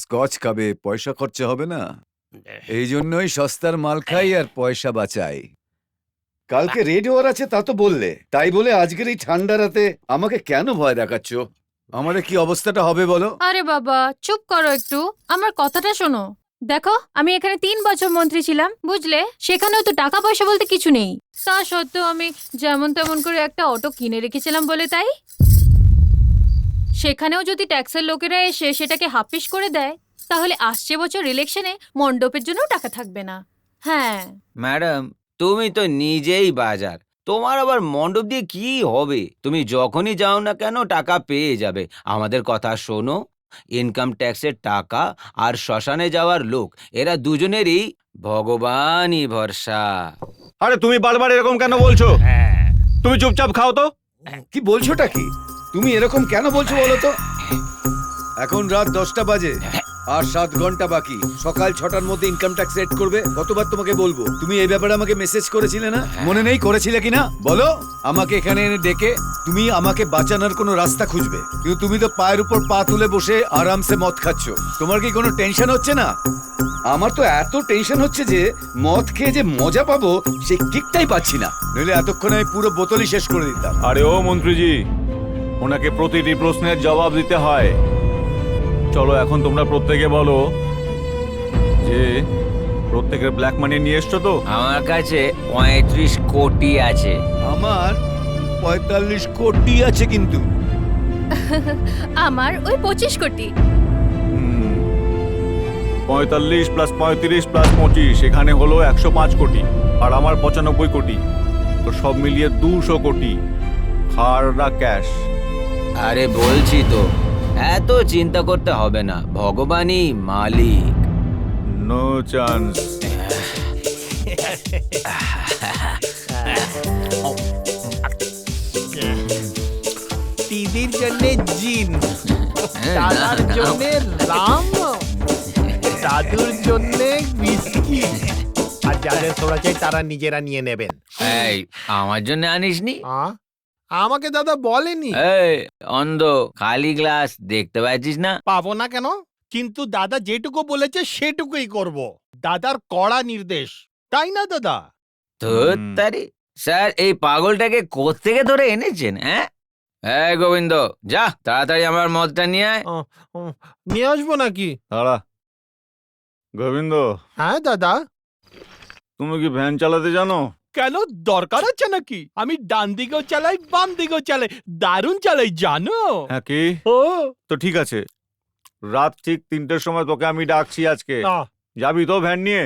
Scotch খাবে, পয়সা খরচা হবে না, এই জন্যই সস্তার মাল খাই আর পয়সা বাঁচাই। কালকে রেড ওয়ার আছে তা তো বললে, তাই বলে আজকের এই ঠান্ডা রাতে আমাকে কেন ভয় দেখাচ্ছ? আমাদের কি অবস্থাটা হবে বলো? আরে বাবা চুপ করো একটু, আমার কথাটা শোনো। দেখো আমি এখানে 3 বছর মন্ত্রী ছিলাম, বুঝলে? সেখানেও তো টাকা পয়সা বলতে কিছু নেই। তা সত্ত্বেও আমি যেমন তেমন করে একটা অটো কিনে রেখেছিলাম বলে তাই। সেখানেও যদি ট্যাক্সের লোকেরা এসে সেটাকে হাফিস করে দেয়, তাহলে আসছে বছর ইলেকশনে মণ্ডপের জন্য টাকা থাকবে না। হ্যাঁ ম্যাডাম, তুমি তো নিজেই বাজার, তোমার আবার মণ্ডপ দিয়ে কি হবে? তুমি যখনই যাও না কেন টাকা পেয়ে যাবে। আমাদের কথা শোনো, ইনকাম ট্যাক্সের টাকা আর শ্মশানে যাওয়ার লোক, এরা দুজনেরই ভগবানই ভরসা। আরে তুমি বারবার এরকম কেন বলছো? তুমি চুপচাপ খাও তো। কি বলছোটা কি? তুমি এরকম কেন বলছো বলো তো? এখন রাত 10টা বাজে আর 7 ঘন্টা বাকি। সকাল 6টার মধ্যে ইনকাম ট্যাক্স সেট করবে। কতবার তোমাকে বলবো? তুমি এই ব্যাপারে আমাকে মেসেজ করেছিলে না? মনে নেই করেছিলে কিনা বলো? আমাকে এখানে এনে ডেকে তুমি আমাকে বাঁচানোর কোনো রাস্তা খুঁজবে, কিন্তু তুমি তো পায়ের উপর পা তুলে বসে আরামসে মদ খাচ্ছ। তোমার কি কোনো টেনশন হচ্ছে না? আমার তো এত টেনশন হচ্ছে যে মদ খেয়ে যে মজা পাবো সেই কিকটাই পাচ্ছি না, নইলে এতক্ষণে আমি পুরো বোতলই শেষ করে দিতাম। আরে ও মন্ত্রীজি, ওনাকে প্রতিটি প্রশ্নের জবাব দিতে হয়। চলো এখন তোমরা প্রত্যেকে বলো যে প্রত্যেকের ব্ল্যাক মানি নিয়ে এসছো তো? আমার কাছে 35 কোটি আছে। আমার 45 কোটি আছে কিন্তু। আমার ওই 25 কোটি। 45 প্লাস 35 প্লাস 25 এখানে হলো 105 কোটি, আর আমার 95 কোটি, তো সব মিলিয়ে 200 কোটি হাররা ক্যাশ। আরে বলছি তো, এত চিন্তা করতে হবে না, ভগবানই মালিক। No chance. দিদির জন্য জিন, দাদার জন্য রাম, দাদুর জন্য বিস্কি, আর যাদের তোরা চাই তারা নিজেরা নিয়ে নেবেন। এই আমার জন্য আনিসনি? আমাকে দাদা বলেনি। এই অন্ধ, খালি গ্লাস দেখতে পাচ্ছিস না? পাবো না কেন? কিন্তু দাদা যেটুকু বলেছে সেটুকুই করব। দাদার কড়া নির্দেশ, তাই না দাদা? তারি স্যার, এই পাগলটাকে কোত্থেকে ধরে এনেছেন? হ্যাঁ, এই গোবিন্দ, যা তাড়াতাড়ি আমার মদটা নিয়ে আয়। নিয়ে আসবো নাকি? দাঁড়া গোবিন্দ, হ্যাঁ দাদা। তুমি কি ভ্যান চালাতে জানো? কেন, দরকার আছে নাকি? আমি ডান দিকেও চালাই, বাম দিকেও চালাই, দারুণ চালাই, জানো? হ্যাঁ কি? ও তো ঠিক আছে, রাত ঠিক 3টের সময় তোকে আমি ডাকছি আজকে। যাবি তো ভ্যান নিয়ে?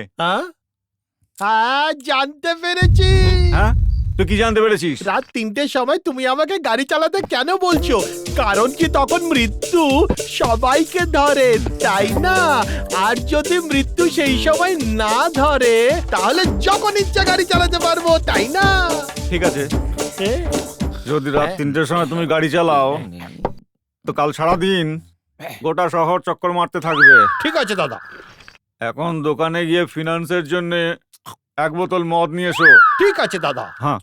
হ্যাঁ জানতে পেরেছি। হ্যাঁ, তুই কি জানতে পেরেছিস? রাত 3টের সময় তুমি আমাকে গাড়ি চালাতে কেন বলছো? কারণ কি তখন মৃত্যু সবাইকে ধরে, তাই না? আর যদি মৃত্যু সেই সময় না ধরে তাহলে যখন ইচ্ছা গাড়ি চালাতে পারবো, তাই না? ঠিক আছে, যদি রাত 3টের সময় তুমি গাড়ি চালাও তো কাল সারাদিন গোটা শহর চক্কর মারতে থাকবে। ঠিক আছে দাদা। এখন দোকানে গিয়ে ফিনান্সের জন্য 1 বোতল মদ নিয়ে এসো। ঠিক আছে দাদা। হ্যাঁ,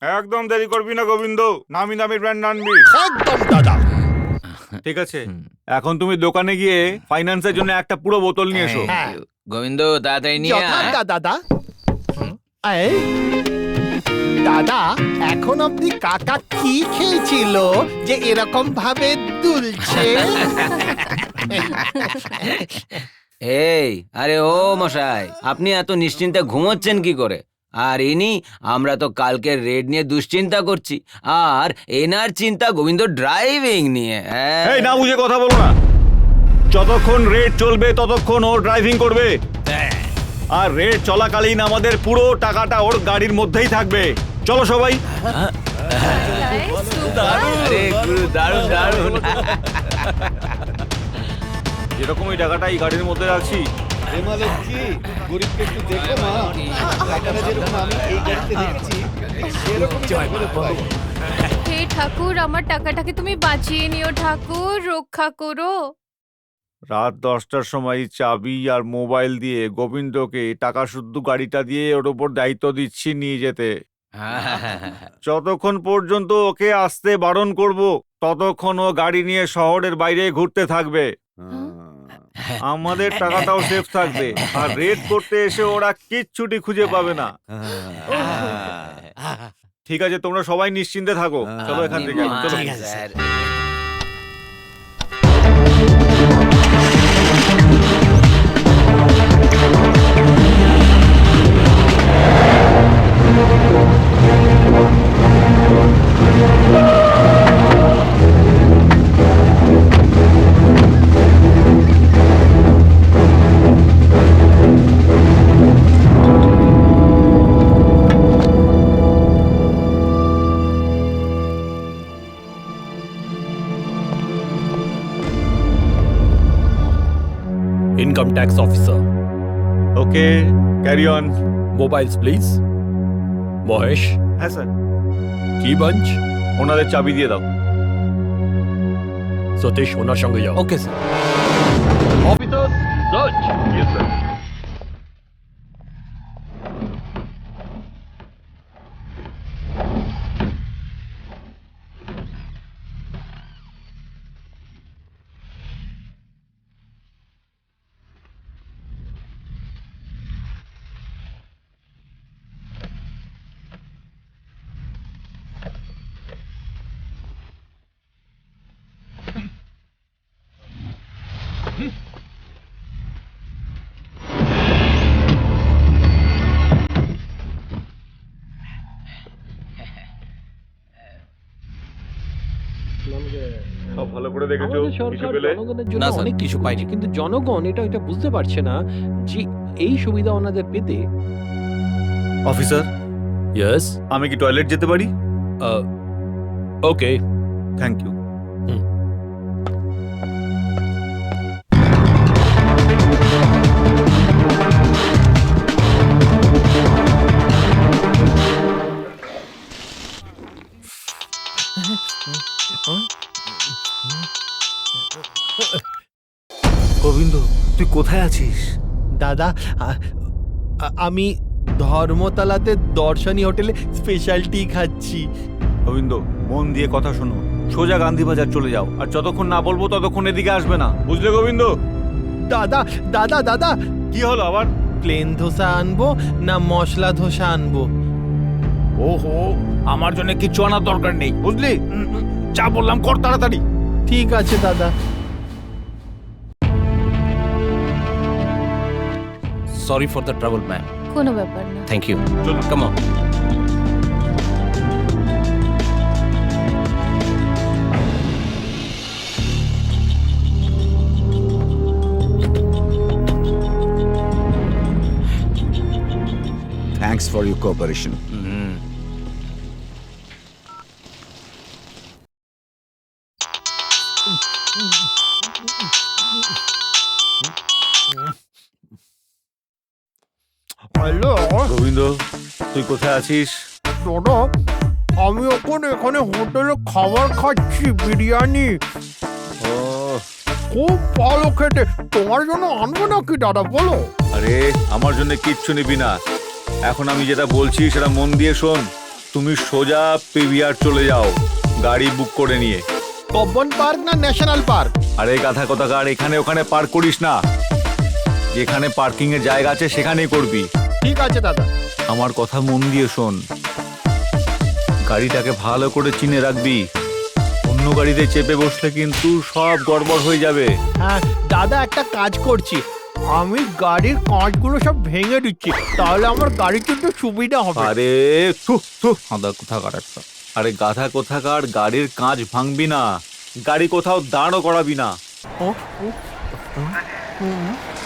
একদম দেরি করবি না গোবিন্দ, নামি দামি ব্র্যান্ড আনবি। একদম দাদা। ঠিক আছে, এখন তুমি দোকানে গিয়ে ফাইন্যান্সের জন্য একটা পুরো বোতল নিয়ে এসো। হ্যাঁ। গোবিন্দ তাড়াতাড়ি নিয়ে আয়। যথার্থ দাদা। এই দাদা, এখন অব্দি কাকা কি খেয়েছিল যে এরকম ভাবে দুলছে? এই আরে ও মশাই, আপনি এত নিশ্চিন্তে ঘুমোচ্ছেন কি করে? আর ইনি, আমরা তো কালকের রেড নিয়ে দুশ্চিন্তা করছি, আর এনার চিন্তা গোবিন্দ ড্রাইভিং নিয়ে। হ্যাঁ? এই না বুঝে কথা বলো না। যতক্ষণ রেড চলবে ততক্ষণ ও ড্রাইভিং করবে, আর রেড চলাকালীন আমাদের পুরো টাকাটা ওর গাড়ির মধ্যেই থাকবে। চলো সবাই। আরে গুরু, দারুণ দারুণ। যেরকম ওই টাকাটা এই গাড়ির মধ্যে রাখছি, রেমা লক্ষ্মী, গরিবকে একটু দেখো মা। টাকাটা যেরকম আমি এই গাড়িতে রেখেছি, সেরকম হে ঠাকুর, আমার টাকাটাকে তুমি বাঁচিয়ে নিও ঠাকুর, রক্ষা করো। রাত 10টার সময় চাবি আর মোবাইল দিয়ে গোবিন্দকে টাকা শুদ্ধ গাড়িটা দিয়ে ওর উপর দায়িত্ব দিচ্ছি নিয়ে যেতে। যতক্ষণ পর্যন্ত ওকে আসতে বারণ করব, ততক্ষণ ও গাড়ি নিয়ে শহরের বাইরে ঘুরতে থাকবে। আমাদের টাকাটাও সেফ থাকবে, আর রেড করতে এসে ওরা কিচ্ছুটি খুঁজে পাবে না। ঠিক আছে, তোমরা সবাই নিশ্চিন্তে থাকো। চলো এখান থেকে, চলো। Sir. Income tax officer. Okay, carry on. Mobiles, please. Mahesh, হ্যাঁ স্যার। কি বাঞ্চ? ওনাদের চাবি দিয়ে দাও। সতীশ, ওনার সঙ্গে যাও। Okay sir. Officer, search. Yes sir. সব ভালো করে দেখেছো? আমাদের কিছু সরকার পেলে? জনগণের জন্য না, স্যার, অনেক কিছু পাইছে, কিন্তু জনগণ এটা বুঝতে পারছে না যে এই সুবিধা ওনাদের পেতে। Officer, Yes. আমি কি টয়লেট যেতে পারি? Okay. Thank you. গোবিন্দ, তুই কোথায় আছিস? দাদা, আমি ধর্মতলাতে দর্শনী হোটেলে স্পেশাল টি খাচ্ছি। গোবিন্দ, মন দিয়ে কথা শোনো। সোজা গান্ধী বাজার চলে যাও, আর যতক্ষণ না বলবো ততক্ষণ এদিকে আসবে না, বুঝলে গোবিন্দ? দাদা দাদা দাদা, কি হলো আবার? প্লেন ধোসা আনবো না মশলা ধোসা আনবো? ওহো, আমার জন্য কিছু আনার দরকার নেই, বুঝলি? যা বললাম কর তাড়াতাড়ি। ঠিক আছে দাদা। Sorry for the trouble ma'am. কোনো ব্যাপার না। Thank you. চলো। Come on. Thanks for your cooperation. হ্যালো গোবিন্দ, তুই কোথায় আছিস? দাদা, আমি এখন এখানে হোটেলে খাবার খাচ্ছি, বিরিয়ানি। ও, খুব ভালো খেতে। তোমার জন্য আনবো নাকি দাদা, বলো? আরে আমার জন্য কিচ্ছু নিবি না। এখন আমি যেটা বলছি সেটা মন দিয়ে শোন। তুমি সোজা পিভিআর চলে যাও, গাড়ি বুক করে নিয়ে। কব্বন পার্ক না ন্যাশনাল পার্ক? আরে গাধা কোথাকার, এখানে ওখানে পার্ক করিস না। যেখানে পার্কিং এর জায়গা আছে সেখানেই করবি। ঠিক আছে দাদা। আমার কথা মন দিয়ে শোন, গাড়িটাকে ভালো করে চিনে রাখবি। অন্য গাড়িতে চেপে বসলে কিন্তু সব গড়বড় হয়ে যাবে। হ্যাঁ দাদা, একটা কাজ করছি, আমি গাড়ির কাঁচগুলো সব ভেঙে দিচ্ছি, তাহলে আমার গাড়িতে একটু সুবিধা হবে। আরে হাঁদা কোথাকার একটা, আরে গাধা কোথাকার, গাড়ির কাঁচ ভাঙবি না, গাড়ি কোথাও দাঁড়ও করাবি না। ও, ও,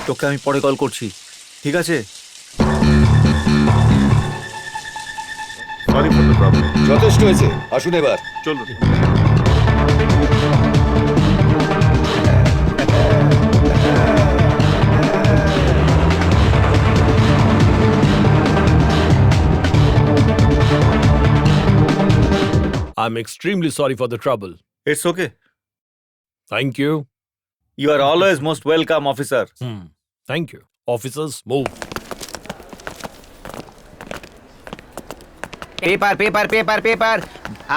তোকে আমি পরে কল করছি, ঠিক আছে? Sorry for the problem. যথেষ্ট হয়েছে, আসুন এবার। চলুন। I'm extremely sorry for the trouble. It's okay. Thank you. You are always most welcome officer. Thank you. Officers, move. Paper paper paper paper,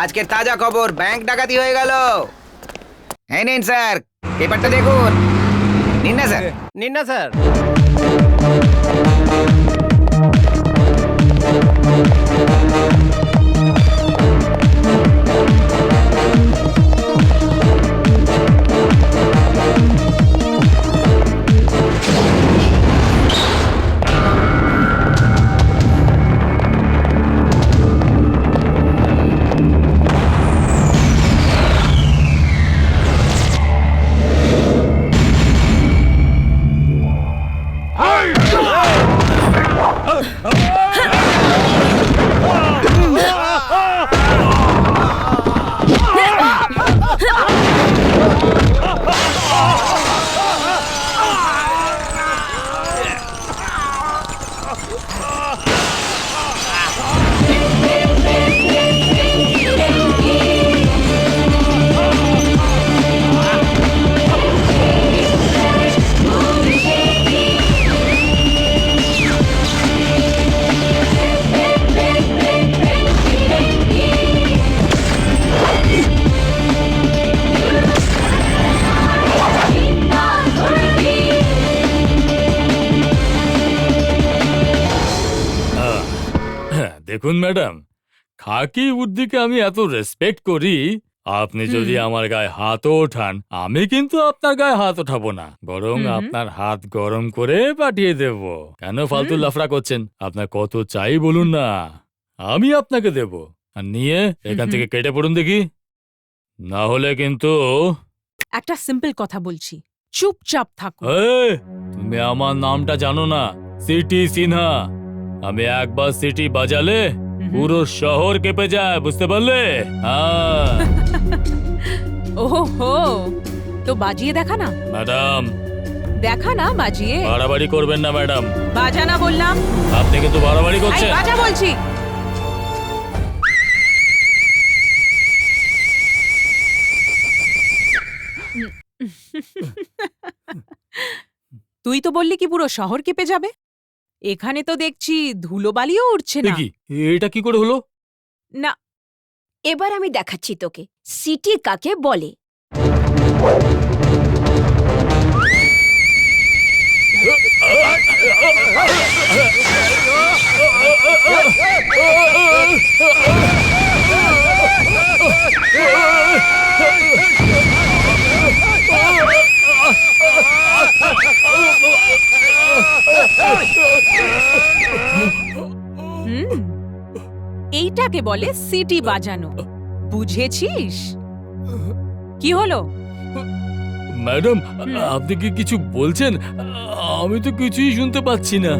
আজকের তাজা খবর, ব্যাংক ডাকাতি হয়ে গেল। এই নিন স্যার, পেপারটা দেখুন। নিন না স্যার। নিন না স্যার। দেখুন ম্যাডাম, খাকি বুদ্ধিকে আমি এত রেসপেক্ট করি, আপনি যদি আমার গায়ে হাতও ওঠান, আমি কিন্তু আপনার গায়ে হাত ওঠাবো না, বরং আপনার হাত গরম করে পাঠিয়ে দেব। কেন ফালতু লাফড়া করছেন? আপনার কত চাই বলুন না, আমি আপনাকে দেব। আর নিয়ে এখান থেকে কেটে পড়ুন দেখি, না হলে কিন্তু। একটা সিম্পল কথা বলছি, চুপচাপ থাকো। এই, তুমি আমার নামটা জানো না? সিটি সিনহা। আমি একবার সিটি বাজালে পুরো শহর কেঁপে যায়, বুঝতে পারলে? হ্যাঁ। ওহো, তো বাজিয়ে দেখা না ম্যাডাম, দেখা না বাজিয়ে। বাড়াবাড়ি করবেন না ম্যাডাম। বাজা না বললাম। আপনি কিন্তু বাড়াবাড়ি এই করছেন। বাজা বলছি। তুই তো বললি কি পুরো শহর কেঁপে যাবে, এখানে তো দেখছি ধুলোবালিও উঠছে না। কি এটা কি করে হলো? না, এবার আমি দেখাচ্ছি তোকে সিটি কাকে বলে। এইটাকে বলে সিটি বাজানো, বুঝেছিস? কি হলো? ম্যাডাম, আপনি কি কিছু বলছেন? আমি তো কিছুই শুনতে পাচ্ছি না।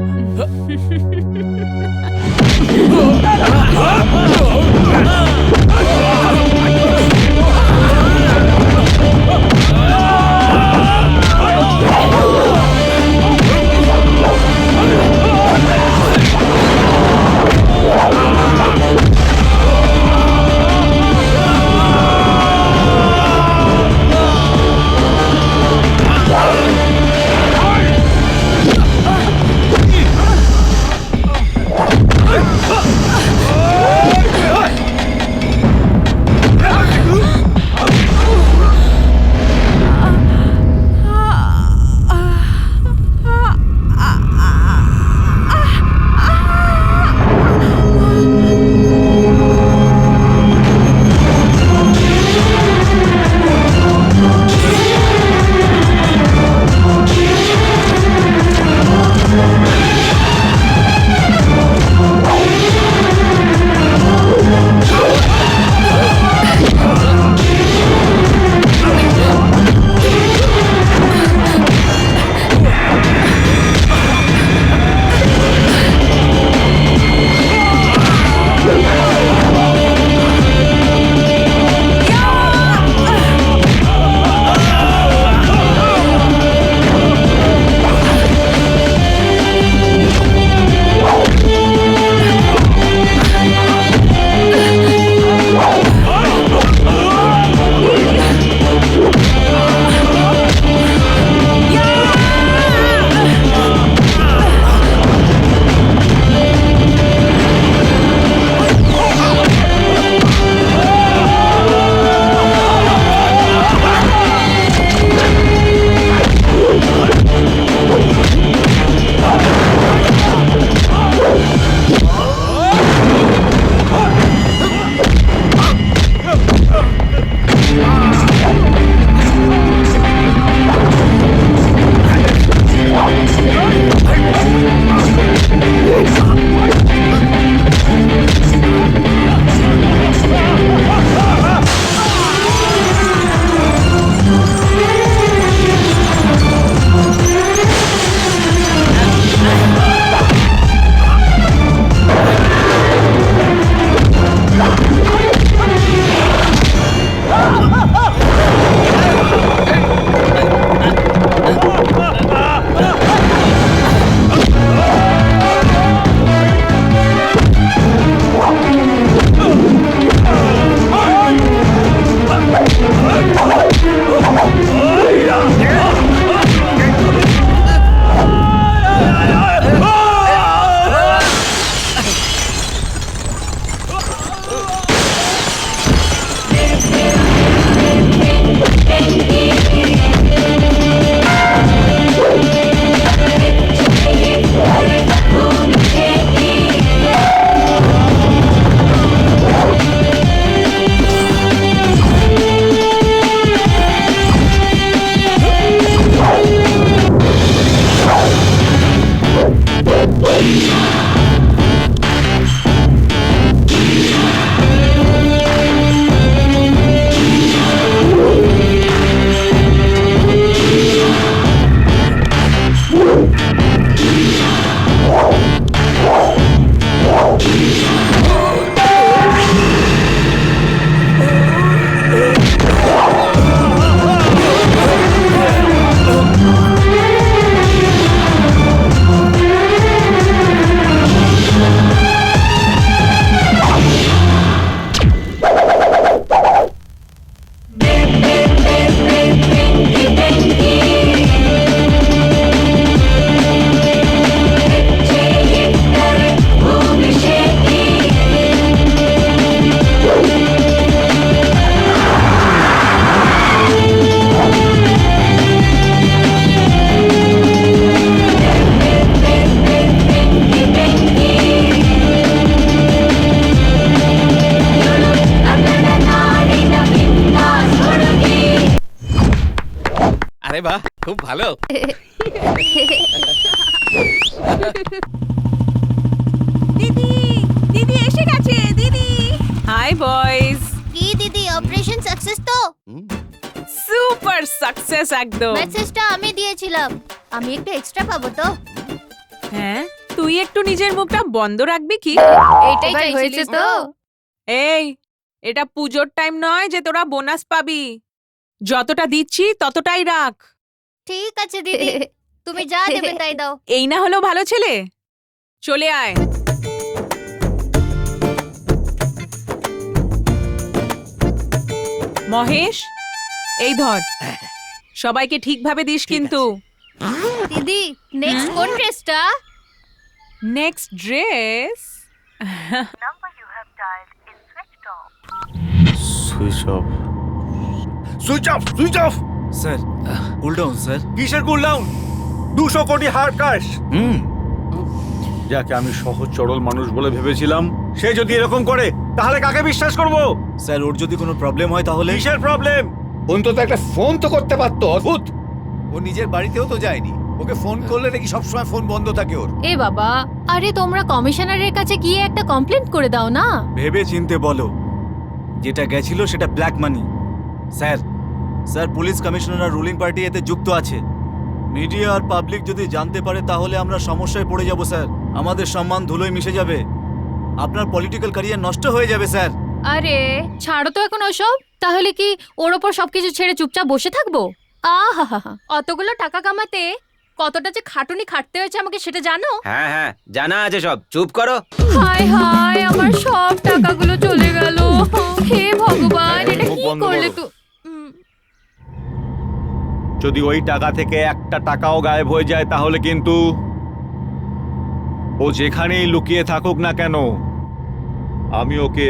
খুব ভালো। দিদি দিদি এসে গেছে দিদি। Hi boys. কি দিদি অপারেশন সাকসেস তো? সুপার সাকসেস একদম। মেসেজটা আমি দিয়েছিলাম, আমি একটু এক্সট্রা পাবো তো? হ্যাঁ, তুই একটু নিজের মুখটা বন্ধ রাখবি কি? এইটাই এবার হয়েছে চাইছিলিস তো? এই, এটা পুজোর টাইম নয় যে তোরা বোনাস পাবি। যতটা দিচ্ছি ততটাই রাখ। ঠিক আছে দিদি, তুমি যা দেবে তাই দাও। এই না হলো ভালো ছেলে। চলে আয়। মহেশ, এই ধর, সবাইকে ঠিকভাবে দিস কিন্তু। দিদি নেক্সট কোন ড্রেসটা? Next dress switch off. Switch off, switch off. Sir cool down sir. কিসের কুল ডাউন? 200 কোটি হার্ড ক্যাশ। যাকে আমি সহজ সরল মানুষ বলে ভেবেছিলাম, সে যদি এরকম করে তাহলে কাকে বিশ্বাস করব? স্যার ওর যদি কোনো প্রবলেম হয় তাহলে? কিসের প্রবলেম? অন্তত একটা ফোন তো করতে পারতো। অদ্ভুত, ও নিজের বাড়িতেও তো যায়নি। ওকে ফোন করলে নাকি সবসময় ফোন বন্ধ থাকে ওর। এ বাবা, আরে তোমরা কমিশনারের কাছে গিয়ে একটা কমপ্লেন করে দাও না। ভেবে চিনতে বলো, যেটা গেছিল সেটা black money. Sir sir police commissioner ruling party এতে যুক্ত আছে। মিডিয়া আর পাবলিক যদি জানতে পারে তাহলে আমরা সমস্যায় পড়ে যাব স্যার। আমাদের সম্মান ধুলোয় মিশে যাবে, আপনার পলিটিক্যাল ক্যারিয়ার নষ্ট হয়ে যাবে স্যার। আরে ছাড়ো তো এখন ওসব। তাহলে কি ওর ওপর সবকিছু ছেড়ে চুপচাপ বসে থাকবো? আহা, অতগুলো টাকা কামাতে কতটা যে খাটুনি খাটতে হয়েছে আমাকে সেটা জানো? হ্যাঁ হ্যাঁ, জানা আছে সব, চুপ করো। হায় হায়, আমার সব টাকাগুলো চলে গেল। হে ভগবান, এটা মুখ কি বন্ধ করলে করো। তো? যদি ওই টাকা থেকে একটা টাকাও গায়েব হয়ে যায় তাহলে কিন্তু ও যেখানেই লুকিয়ে থাকুক না কেন, আমি ওকে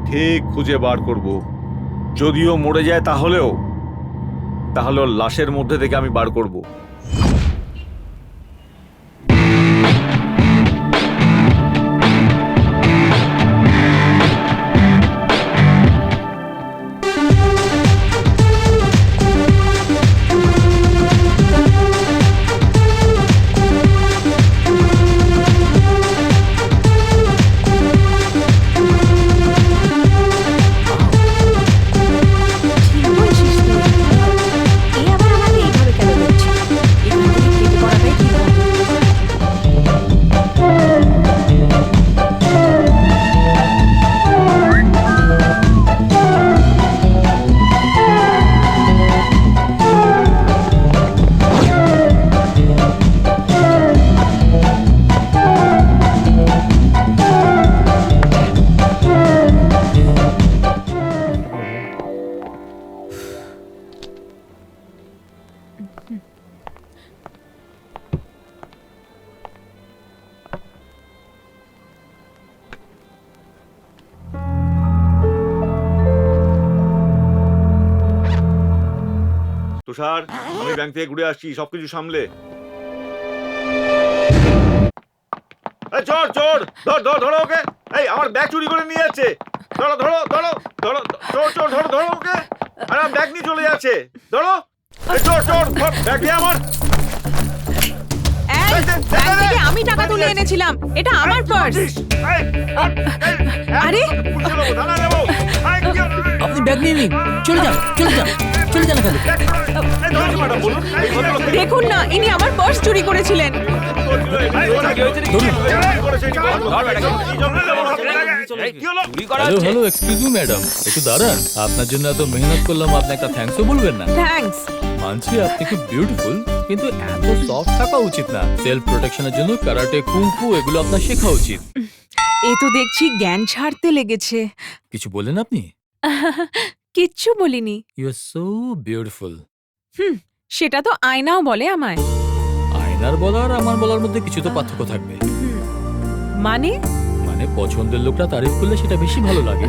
ঠিক খুঁজে বার করব। যদিও মরে যায় তাহলে ওর লাশের মধ্যে থেকে আমি বার করব। ঠিক বলছিস তুই। এ আবার আমাকে এইভাবে কেন বলছে? এখান থেকে কেটে পড়াটাই ঠিক হবে। তুষার, আমি ব্যাংক থেকে ঘুরে আসছি, সবকিছু সামলে। এই চোর চোর, ধরো ওকে। এই আমার ব্যাগ চুরি করে নিয়ে যাচ্ছে। ধরো চোর ধরো ওকে। আরে আমার ব্যাগ নিয়ে চলে যাচ্ছে। ধরো। এই চোর ব্যাগ নিয়ে আমার। এই, ব্যাংক থেকে আমি টাকা তুলে এনেছিলাম, এটা আমার পার্স। আরে আপনি ব্যাগ নিয়ে নিন, চলে যান এখান থেকে। দেখুন না, ইনি আমার পার্স চুরি করেছিলেন। Hello hello, excuse me madam, একটু দাঁড়ান। আপনার জন্য এত মেহনত করলাম, আপনি একটা থ্যাঙ্কসও বলবেন না? থ্যাঙ্কস। মানছি আপনি খুব বিউটিফুল, কিন্তু এত সফট থাকা উচিত না। সেলফ প্রোটেকশনের জন্য কারাটে, কুংফু এগুলো আপনার শেখা উচিত। এ তো দেখছি জ্ঞান ছাড়তে লেগেছে। কিছু বলেন আপনি? কিচ্ছু বলিনি। You are so beautiful. সেটা তো আয়নাও বলে আমায়। আয়নার বলা আর আমার বলার মধ্যে কিছু তো পার্থক্য থাকবে। মানে মানে পছন্দের লোকটা তারিফ করলে সেটা বেশি ভালো লাগে।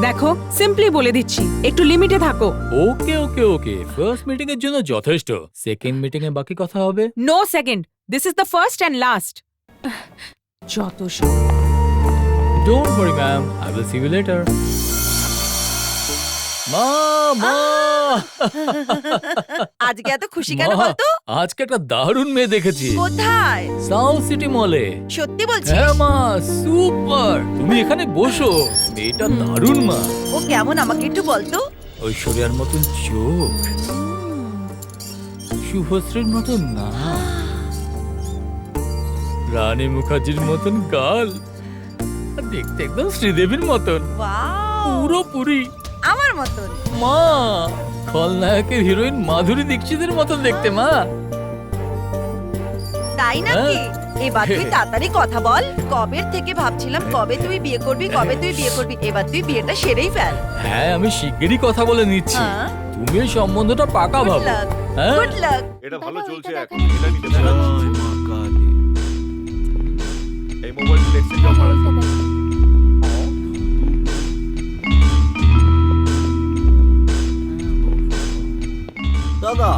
দেখো, সিম্পলি বলে দিচ্ছি, একটু লিমিটে থাকো। ওকে ওকে ওকে, ফার্স্ট মিটিং এর জন্য যথেষ্ট। সেকেন্ড মিটিং এ বাকি কথা হবে। No second, this is the first and last. যত সব। Don't worry ma'am, I will see you later. মা মা আজকে এত খুশি কেন মা, বলতো? আজকে একটা দারুণ মেয়ে দেখেছি কোথায়? সাউথ সিটি মলে। সত্যি বলছিস? হ্যাঁ মা, সুপার। তুমি এখানে বসো, মেয়েটা দারুণ মা। ও কেমন আমাকে একটু বলতো? ঐশ্বর্যার মতন চোখ, শুভশ্রীর মতন না, রানী মুখার্জির মতন গাল, আর দেখতে একদম শ্রীদেবীর মতন ওয়াও, পুরোপুরি। আমার মতন। মা, খলনায়কের হিরোইন মাধুরী দীক্ষিতের মতন দেখতে মা। তাই নাকি? হ্যাঁ। এবার তুই তাড়াতাড়ি কথা বল। কবে থেকে ভাবছিলাম কবে তুই বিয়ে করবি, কবে তুই বিয়ে করবি। এবার তুই বিয়েটা সেরেই ফেল। হ্যাঁ, আমি শিগগিরই কথা বলে নিচ্ছি। হ্যাঁ। তুমি এই সম্বন্ধটা পাকা গুড ভাবো। লাক, হ্যাঁ? Good luck. এটা ভালো দাদা, চলছে ওইটা এখন দেখানো এটা নিতে জয় পারো। মা কালী। এই মোবাইল এক্সচেঞ্জ অফার আছে। দাদা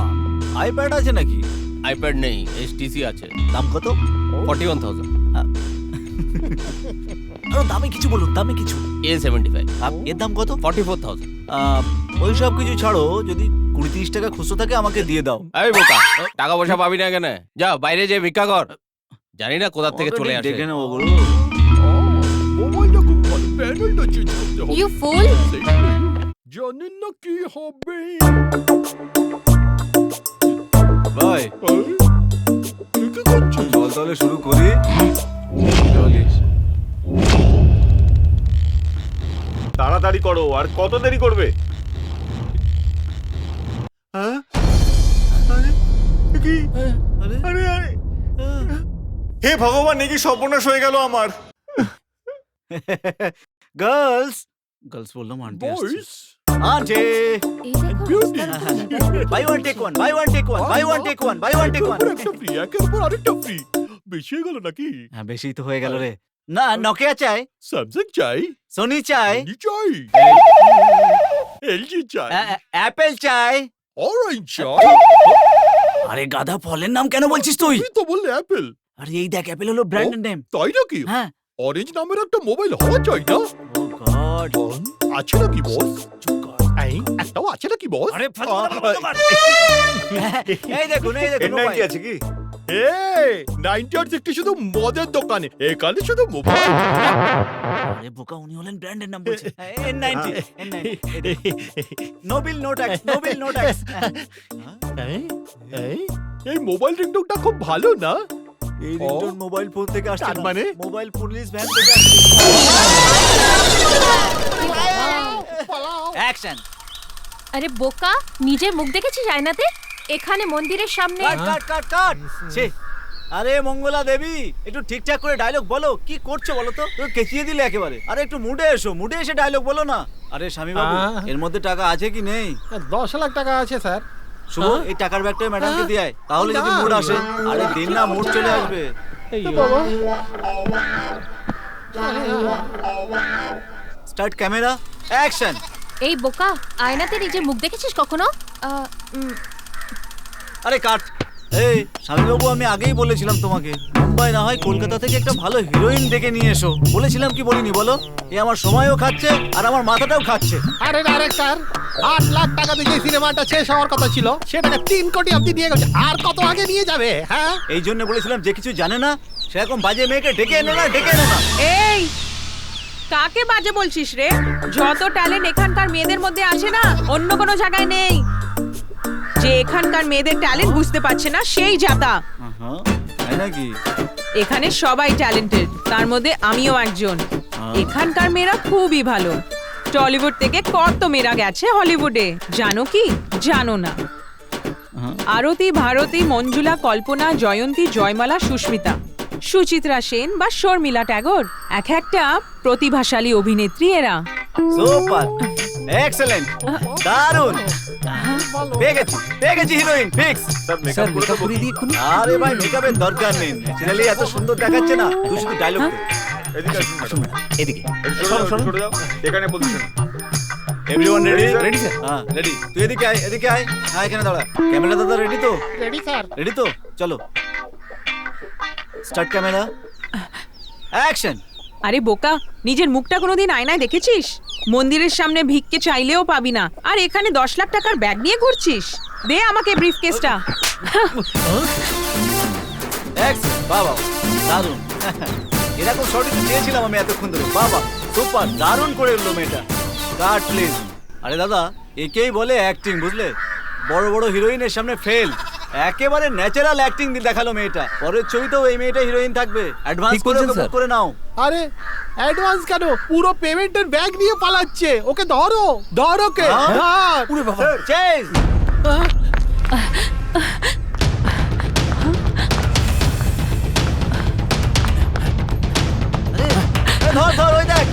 আইপ্যাড আছে নাকি? আইপ্যাড নেই, এসটিসি আছে। দাম কত? 41,000। আরো দামে কিছু বলুন, দামে কিছু। A75 এর দাম কত? 44,000। ওই সব কিছু ছাড়ো, যদি 20-30 টাকা খুচরো থাকে আমাকে দিয়ে দাও। এই বোকা, টাকা পয়সা পাবি না কেন? যা বাইরে যে ভিক্ষা কর। জানি না কোথা থেকে চলে আসে। দেখে নেবো গুরু। মোবাইলটা খুব ভালো, প্যানেলটা চেঞ্জ করতে হবে। ইউ ফুল। জানেন না কি হবে? ভাই কি করছিস? চল তাহলে শুরু করি। তাড়াতাড়ি করো, আর কত দেরি করবে? হ্যাঁ? আরে, কি? আরে, আরে, আরে। হে ভগবান, নাকি সর্বনাশ হয়ে গেল আমার। গার্লস গার্লস বললাম, আন্টি আসছে। বয়েস, আন্টি এই দেখো, beauty. Buy one take one, buy one take one, buy one take one, buy one take one. একটা ফ্রি, একের উপর আরেকটা ফ্রি। বেশি হয়ে গেল নাকি? হ্যাঁ, বেশি তো হয়ে গেল রে। না, নকিয়া চাই, স্যামসাং চাই, সোনি চাই, সোনি চাই, এলজি চাই, অ্যাপেল চাই। অরেঞ্জ চাই। আরে গাধা, ফলের নাম কেন বলছিস তুই? তুই তো বললে অ্যাপেল। আরে এই দেখ, অ্যাপেল হলো ব্র্যান্ডের নেম। তাই নাকি? হ্যাঁ। অরেঞ্জ নামের একটা মোবাইল হওয়া চাই না? ও গড, আছে নাকি বস? এই, একটাও আছে নাকি বস? আরে এই দেখুন, এই দেখুন N90 মোবাইল। আছে কি? এই 90 আর 60 শুধু মদের দোকানে, এখানে শুধু মোবাইল। আরে বোকা, উনি হলেন ব্র্যান্ডের নাম বলছে। N90, N90। Nobel no tax, Nobel no tax. এই মোবাইল রিংটোনটা খুব ভালো না? এই রিংটোন মোবাইল ফোন থেকে আসছে তার না, মানে? মোবাইল পুলিশ ভ্যান থেকে আসছে। অ্যাকশন। আরে বোকা, নিজের মুখ দেখেছিস আয়নাতে? এখানে মন্দিরের সামনে। কাট কাট কাট কাট। ছে, আরে মঙ্গলা দেবী, একটু ঠিকঠাক করে ডায়লগ বলো। কি করছো বলো তো? তুমি কেচিয়ে দিলে একেবারে। আরে একটু মুডে এসো, মুডে এসে ডায়লগ বলো না। আরে স্বামী বাবু, এর মধ্যে টাকা আছে কি নেই? 10 লাখ টাকা আছে স্যার। শুভ, এই টাকার ব্যাগটা ম্যাডামকে দিয়ে আয়, তাহলে যদি মুড আসে। আরে দিন না, মুড চলে আসবে। Start camera, action. এই বোকা, আয়নাতে নিজের মুখ দেখেছিস কখনো? আরে কাট। এই স্বামী বাবু, আমি আগেই বলেছিলাম তোমাকে, মুম্বাই না হয় কলকাতা থেকে একটা ভালো হিরোইন ডেকে নিয়ে এসো। বলেছিলাম কি বলিনি বলো? এ আমার সময়ও খাচ্ছে আর আমার মাথাটাও খাচ্ছে। আরে ডাইরেক্টর, 8 লাখ টাকা দিয়ে সিনেমাটা শেষ হওয়ার কথা ছিল, সেটাকে 3 কোটি অবধি নিয়ে গেছে। আর কত আগে নিয়ে যাবে? হ্যাঁ, এই জন্য বলেছিলাম যে কিছু জানে না সেরকম বাজে মেয়েকে ডেকে এনে না, ডেকে এনে না। এই কাকে বাজে বলছিস রে? যত ট্যালেন্ট এখানকার মেয়েদের মধ্যে আছে না, অন্য কোনো জায়গায় নেই। যে এখানকার মেয়েদের ট্যালেন্ট বুঝতে পারছে না, সেই জাতা। তাই নাকি? এখানে সবাই ট্যালেন্টেড, তার মধ্যে আমিও একজন। এখানকার মেয়েরা খুবই ভালো। টলিউড থেকে কত মেয়েরা গেছে হলিউডে, জানো কি? জানো না। আরতি, ভারতী, মঞ্জুলা, কল্পনা, জয়ন্তী, জয়মালা, সুস্মিতা, সুচিত্রা সেন বা শর্মিলা ট্যাগর, এক একটা প্রতিভাশালী অভিনেত্রী এরা। সুপার, এক্সেলেন্ট, দারুণ। পেয়ে গেছি হিরোইন, ফিক্স। স্যার মেকআপ করে দিই। আরে ভাই, মেকআপের দরকার নেই, ন্যাচারালি এত সুন্দর দেখাচ্ছে না। তুই শুধু ডায়লগ দে। এদিকে আসুন ম্যাডাম। এদিকে সরে যাও। এখানে position. Everyone ready? Ready sir. হ্যাঁ রেডি। তুই এদিকে আয়, এদিকে আয়। হ্যাঁ, এখানে দাঁড়া। ক্যামেরা দাদা রেডি তো? Ready sir. রেডি তো? চলো, স্টার্ট ক্যামেরা, অ্যাকশন। আরে বোকা, নিজের মুখটা কোনোদিন আয়নায় দেখেছিস? মন্দিরের সামনে ভিক্ষে চাইলেও পাবি না, আর এখানে 10 লাখ টাকার ব্যাগ নিয়ে ঘুরছিস। দে আমাকে ব্রিফকেসটা। বাবা দারুণ, এরকম শর্টই তো চেয়েছিলাম আমি এতক্ষণ ধরে। বাবা সুপার, দারুণ করে এলো মেয়েটা। কাট প্লিজ। আরে দাদা, একেই বলে অ্যাক্টিং, বুঝলে? বড় বড় হিরোইনের সামনে ফেল, একেবারে ন্যাচারাল অ্যাক্টিং দেখালো মেয়েটা। পরের ছবিতেও এই মেয়েটা হিরোইন থাকবে। অ্যাডভান্স করে ওকে বুক করে নাও। আরে অ্যাডভান্স কেন? পুরো পেমেন্টের ব্যাগ নিয়ে পালাচ্ছে। ওকে ধরো, ধরো ওকে। হ্যাঁ। চেজ। ধর ধর, ওই দেখ।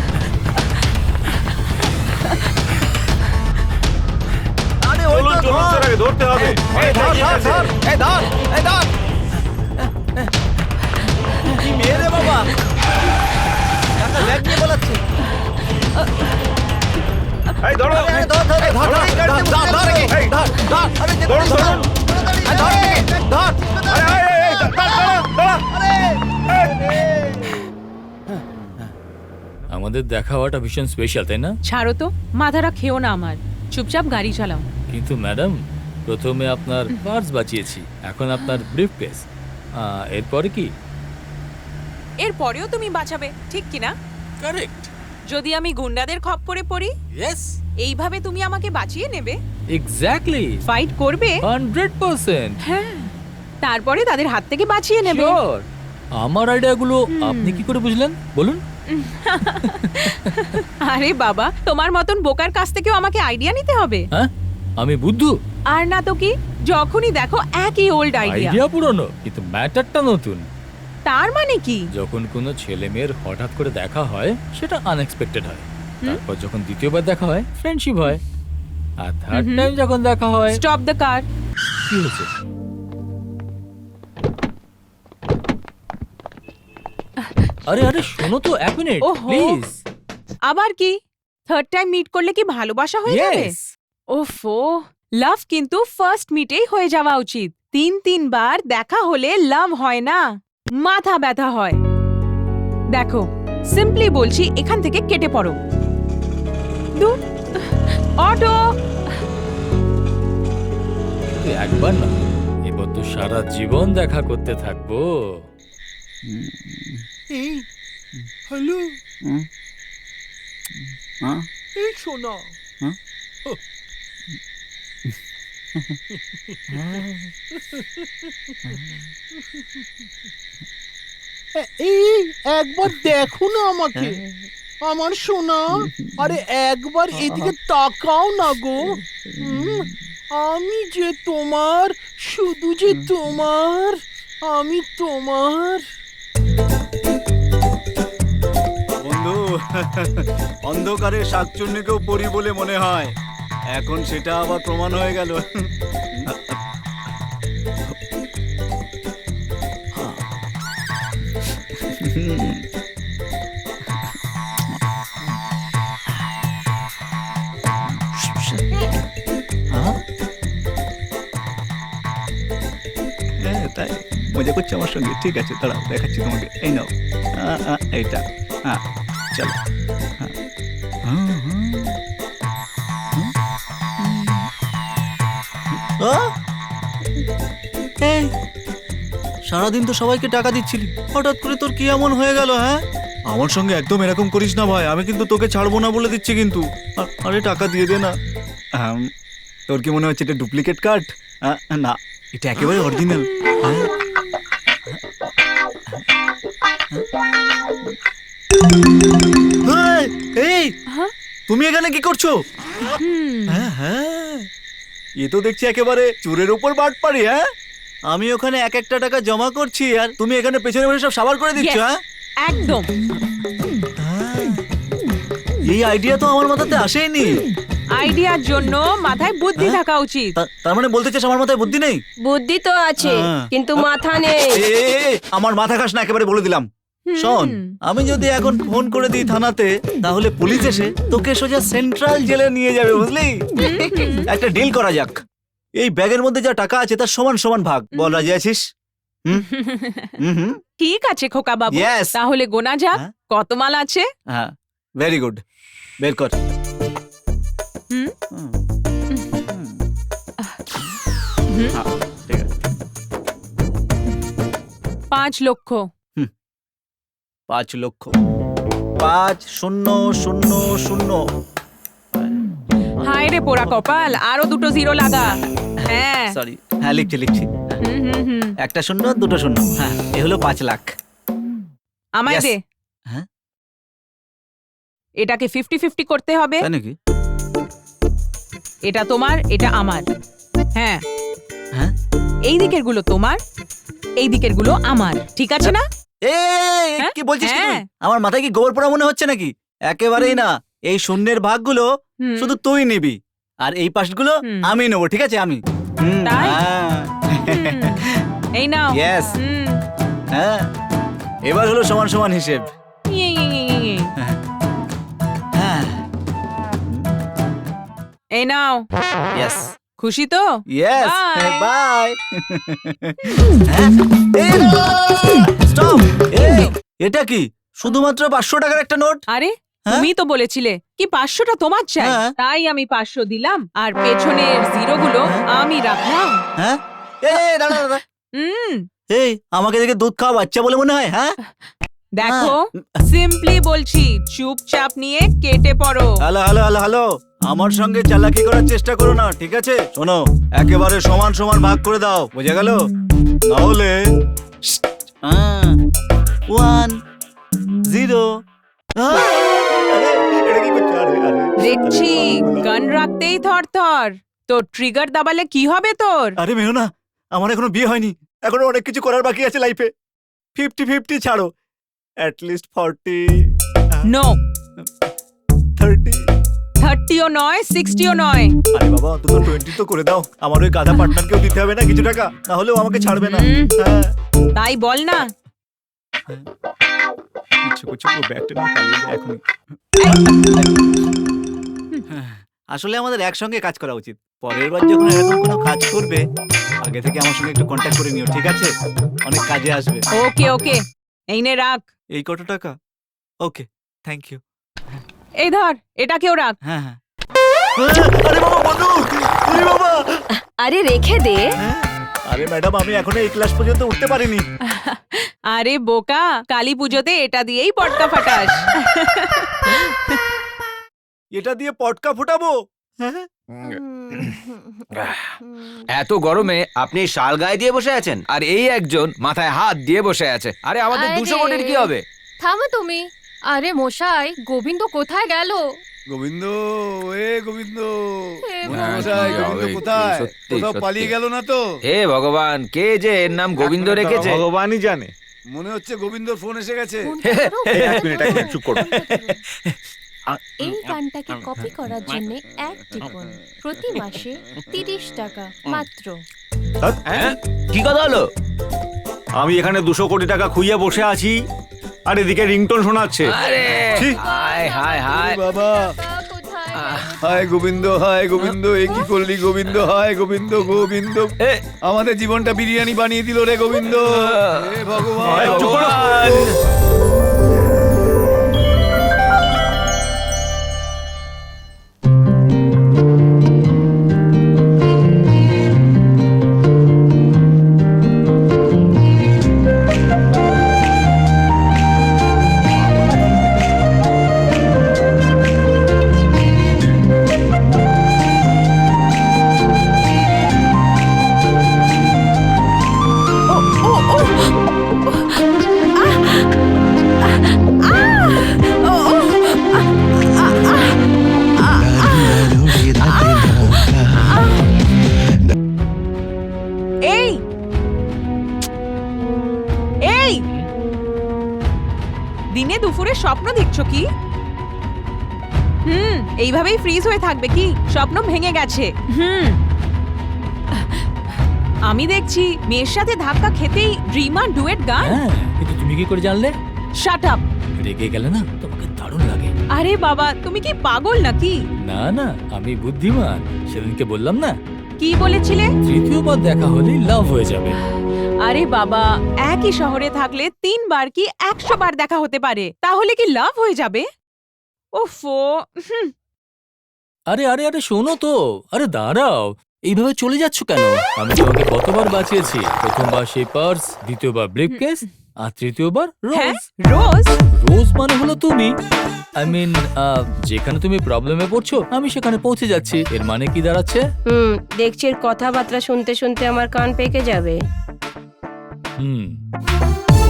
আরে ওই তো ধর, ধরতে হবে। এই ধর ধর ধর, এই ধর, এই ধর। কি মেয়ে রে বাবা, টাকা ব্যাগ নিয়ে পালাচ্ছে। এই ধরো, আরে ধর ধর ধর ধর, এই গাড়িতে ধর ধর, এই ধর ধর, আরে ধর ধর, ধর ধর, আরে এই দাঁড়া। আমাদের দেখা হওয়াটা ভীষণ স্পেশাল, তাই না? ছাড়ো তো, মাথাটা খেও না আমার, চুপচাপ গাড়ি চালাও। কিন্তু ম্যাডাম, প্রথমে আপনার পার্স বাঁচিয়েছি, এখন আপনার ব্রিফকেস, এরপরে কি? এরপরেও তুমি বাঁচাবে, ঠিক কি না? কারেক্ট। যদি আমি গুন্ডাদের খপ্পরে পড়ি, ইয়েস। এইভাবে তুমি আমাকে বাঁচিয়ে নেবে? এক্স্যাক্টলি, ফাইট করবে? 100%। হ্যাঁ, তারপরে তাদের হাত থেকে বাঁচিয়ে নেবে। Sure. আমার আইডিয়াগুলো আপনি কি করে বুঝলেন বলুন? আরে বাবা, তোমার মতন বোকার কাছ থেকেও আমাকে আইডিয়া নিতে হবে? হ্যাঁ, আমি বুদ্ধু? আর না তো কি, যখনই দেখো একই ওল্ড আইডিয়া। আইডিয়া পুরনো, কিন্তু ম্যাটারটা নতুন। তার মানে কি? যখন কোনো ছেলে মেয়ের হঠাৎ করে দেখা হয়, সেটা আনএক্সপেক্টেড হয়। তারপর যখন দ্বিতীয়বার দেখা হয়, ফ্রেন্ডশিপ হয়। আর থার্ড টাইম যখন দেখা হয়, স্টপ দ্য কার। কি হয়েছে? আরে আরে শোনো তো, এক মিনিট ওহো। প্লিজ। আবার কি? থার্ড টাইম মিট করলে কি ভালোবাসা হয়ে যাবে? ইয়েস। ওফো, লাভ কিন্তু ফার্স্ট মিটেই হয়ে যাওয়া উচিত। 3 বার দেখা হলে লাভ হয় না, মাথা ব্যথা হয়। দেখো, সিম্পলি বলছি, এখান থেকে কেটে পড়ো। দূর, অটো। একবার না, এবার তো সারা জীবন দেখা করতে থাকবো। এই হ্যালো, এই শোনা, এই একবার দেখো না আমাকে, আমার সোনা। আরে একবার এদিকে তাকাও না গো। আমি যে তোমার, শুধু যে তোমার, আমি তোমার। বন্ধু, অন্ধকারে শাকচুন্নিকেও পরি বলে মনে হয়, এখন সেটা আবার প্রমাণ হয়ে গেল। তাই মজা করছে আমার সঙ্গে? ঠিক আছে, দাঁড়াও দেখাচ্ছি তোমাকে। এই নাও, এইটা। হ্যাঁ চলো। এই সারাদিন তো সবাইকে টাকা দিচ্ছিলি, হঠাৎ করে তোর কি এমন হয়ে গেল? হ্যাঁ, আমার সঙ্গে একদম এরকম করিস না ভাই, আমি কিন্তু তোকে ছাড়বো না বলে দিচ্ছি কিন্তু। আরে টাকা দিয়ে দে না। তোর কি মনে হচ্ছে এটা ডুপ্লিকেট কার্ড? না, এটা একেবারে অরিজিনাল। এই তুমি এখানে কি করছো? হ্যাঁ, এ তো দেখছি একেবারে চুরের উপর বাটপাড়ি। হ্যাঁ, আমি ওখানে এক একটা টাকা জমা করছি আর তুমি এখানে পেছনে বসে সব সাবার করে দিচ্ছ। হ্যাঁ, একদম। এই আইডিয়া তো আমার মাথাতে আসেনি। আইডিয়ার জন্য মাথায় বুদ্ধি থাকা উচিত। তার মানে বলতে চাস আমার মাথায় বুদ্ধি নেই? বুদ্ধি তো আছে, কিন্তু মাথা নেই। আমার মাথা খাস না, একেবারে বলে দিলাম। শোন, আমি যদি এখন ফোন করে দিই থানাতে, তাহলে পুলিশ এসে তোকে সোজা সেন্ট্রাল জেলে নিয়ে যাবে, বুঝলি? একটা ডিল করা যাক, এই ব্যাগের মধ্যে যা টাকা আছে তার সমান সমান ভাগ। বল, রাজি আছিস? হুম হুম ঠিক আছে খোকা বাবু, Yes. তাহলে গোনা যাক হ্যাঁ? কত মাল আছে। হ্যাঁ ভেরি গুড, বের কর। হুম? হুম, হুম। হ্যাঁ, ঠিক আছে। 5 লক্ষ। 5 লক্ষ। 5,0,0,0। হায় রে পোড়া কপাল, আরো 2 জিরো লাগা। হ্যাঁ। সরি, হ্যাঁ লিখছি। হুম। একটা শূন্য, 2টো শূন্য। হ্যাঁ, এ হলো 5 লাখ। আমায় Yes. দে। হ্যাঁ? এটাকে 50-50 করতে হবে। তাই নাকি? এটা তোমার, এটা আমার। হ্যাঁ, হ্যাঁ? এই দিকের গুলো তোমার, এই দিকের গুলো আমার, ঠিক আছে না? হ্যাঁ? কি বলছিস কি তুই? হ্যাঁ। আমার মাথায় কি গোবর পোড়া মনে হচ্ছে নাকি? একেবারেই না। এই শূন্যের ভাগগুলো হুম। শুধু তুই নিবি, আর এই পাশগুলো হুম। আমি নেবো, ঠিক আছে? আমি। তাই? হ্যাঁ। হুম। এই নাও। Yes. হুম। হ্যাঁ, এবার হলো সমান সমান হিসেব। ইয়ে। হ্যাঁ, এই নাও। ইয়েস খুশি তো? Yes, Bye. বাই। স্টপ! এটা কি শুধুমাত্র 500 টাকার একটা নোট? আরে হ্যাঁ? তুমি তো বলেছিলে কি 500টা তোমার চাই, হ্যাঁ। তাই আমি 500 দিলাম, আর পেছনের জিরো গুলো আমি রাখলাম। হ্যাঁ, এই দাঁড়া। হুম। এই আমাকে দেখে দুধ খাওয়া বাচ্চা বলে মনে হয়? হ্যাঁ, দেখো, সিম্পলি বলছি, চুপচাপ নিয়ে কেটে পড়ো। হ্যালো, আমার সঙ্গে চালাকি করার চেষ্টা করো না, ঠিক আছে? শোনো, একেবারে সমান সমান ভাগ করে দাও, বুঝে গেল? না হলে 1 0। দেখছি গান রাখতেই থরথর, তো ট্রিগার দাবালে কি হবে তোর? আরে মেহো না, আমার এখনো বিয়ে হয়নি, এখনো অনেক কিছু করার বাকি আছে লাইফে। 50-50 ছাড়ো, অ্যাটলিস্ট 40 নো, 30। 30ও নয়, 60ও নয়। আরে বাবা, অন্তত 20 তো করে দাও। আমার ওই গাধা পার্টনারকেও দিতে হবে না কিছু টাকা, না হলেও আমাকে ছাড়বে না। হুম। হ্যাঁ, তাই বল না। ইচ্ছে করছে পুরো ব্যাগটা নিয়ে পালিয়ে যায় এখনই। আসলে আমাদের একসঙ্গে কাজ করা উচিত। পরের বার যখন এরকম কোনো কাজ করবে, আগে থেকে আমার সঙ্গে একটু কন্ট্যাক্ট করে নিও, ঠিক আছে? অনেক কাজে আসবে। ওকে, এই নে রাখ। এই কত টাকা? ওকে, থ্যাংক ইউ। এই ধর, এটাকেও রাখ। হ্যাঁ। আরে বাবা, বন্ধু! ওরে বাবা! আরে রেখে দে। আরে ম্যাডাম, আমি এখনো এই ক্লাস পর্যন্ত উঠতে পারিনি। আরে বোকা, কালী পুজোতে এটা দিয়েই পটকা ফাটাস। এটা দিয়ে পটকা ফোটাবো? হ্যাঁ? এত গরমে আপনি শাল গায়ে দিয়ে বসে আছেন, আর এই একজন মাথায় হাত দিয়ে বসে আছে। আরে আমাদের 200 কোটির কি হবে? থামো তুমি। আরে মশাই, গোবিন্দ কোথায় গেল? গোবিন্দ, গোবিন্দ, হে মন্ত্রীমশাই, ভগবান। গোবিন্দ কোথায়? সত্যি, কোথাও সত্যি। পালিয়ে গেল না তো? হে ভগবান, কে যে এর নাম গোবিন্দ রেখেছে? ভগবানই জানে। মনে হচ্ছে গোবিন্দর ফোন এসে গেছে। ফোনটা ধরো। এক মিনিট, চুপ করো। এই গানটাকে কপি করার জন্য এক টিপুন। প্রতি মাসে 30 টাকা মাত্র। হ্যাঁ? কি কথা হলো? আমি এখানে 200 কোটি টাকা খুইয়ে বসে আছি, আর এদিকে রিংটোন শোনাচ্ছে। আরে ছি। হায় হায় হায়। বাবা, কোথায়? হায় গোবিন্দ, হায় গোবিন্দ, এ কি করলি গোবিন্দ? হায় গোবিন্দ, গোবিন্দ, এ, আমাদের জীবনটা বিরিয়ানি বানিয়ে দিল রে গোবিন্দ। হে ভগবান, হায় চুপ করো। ভগবান। এই এই দিনে দুপুরে স্বপ্ন দেখছো কি? এইভাবেই ফ্রিজ হয়ে থাকবে কি? স্বপ্ন ভেঙে গেছে। আমি দেখছি মেয়ের সাথে ধাক্কা খেতেই ড্রিমার ডুয়েট গান। হ্যাঁ, কিন্তু তুমি কি করে জানলে? Shut up. রেগে গেলে না তোমাকে দারুণ লাগে। আরে বাবা, তুমি কি পাগল নাকি? না না, আমি বুদ্ধিমান। সেদিনকে বললাম না, কি বলেছিলে? তৃতীয়বার দেখা হলেই লাভ হয়ে যাবে। আরে বাবা, একই শহরে থাকলে 3 বার কি 100 বার দেখা হতে পারে, তাহলে কি লাভ হয়ে যাবে? ওফো, আরে আরে আরে শোনো তো, আরে দাঁড়াও, এইভাবে চলে যাচ্ছ কেন? আমি তোমাকে কতবার বাঁচিয়েছি। প্রথমবার সেই পার্স, দ্বিতীয়বার ব্রিফকেস, আর তৃতীয়বার হ্যাঁ, রোজ। রোজ? রোজ মানে হলো তুমি। আই মিন যেখানে তুমি প্রবলেমে পড়ছো আমি সেখানে পৌঁছে যাচ্ছি। এর মানে কি দাঁড়াচ্ছে? দেখছি এর কথাবার্তা শুনতে শুনতে আমার কান পেকে যাবে।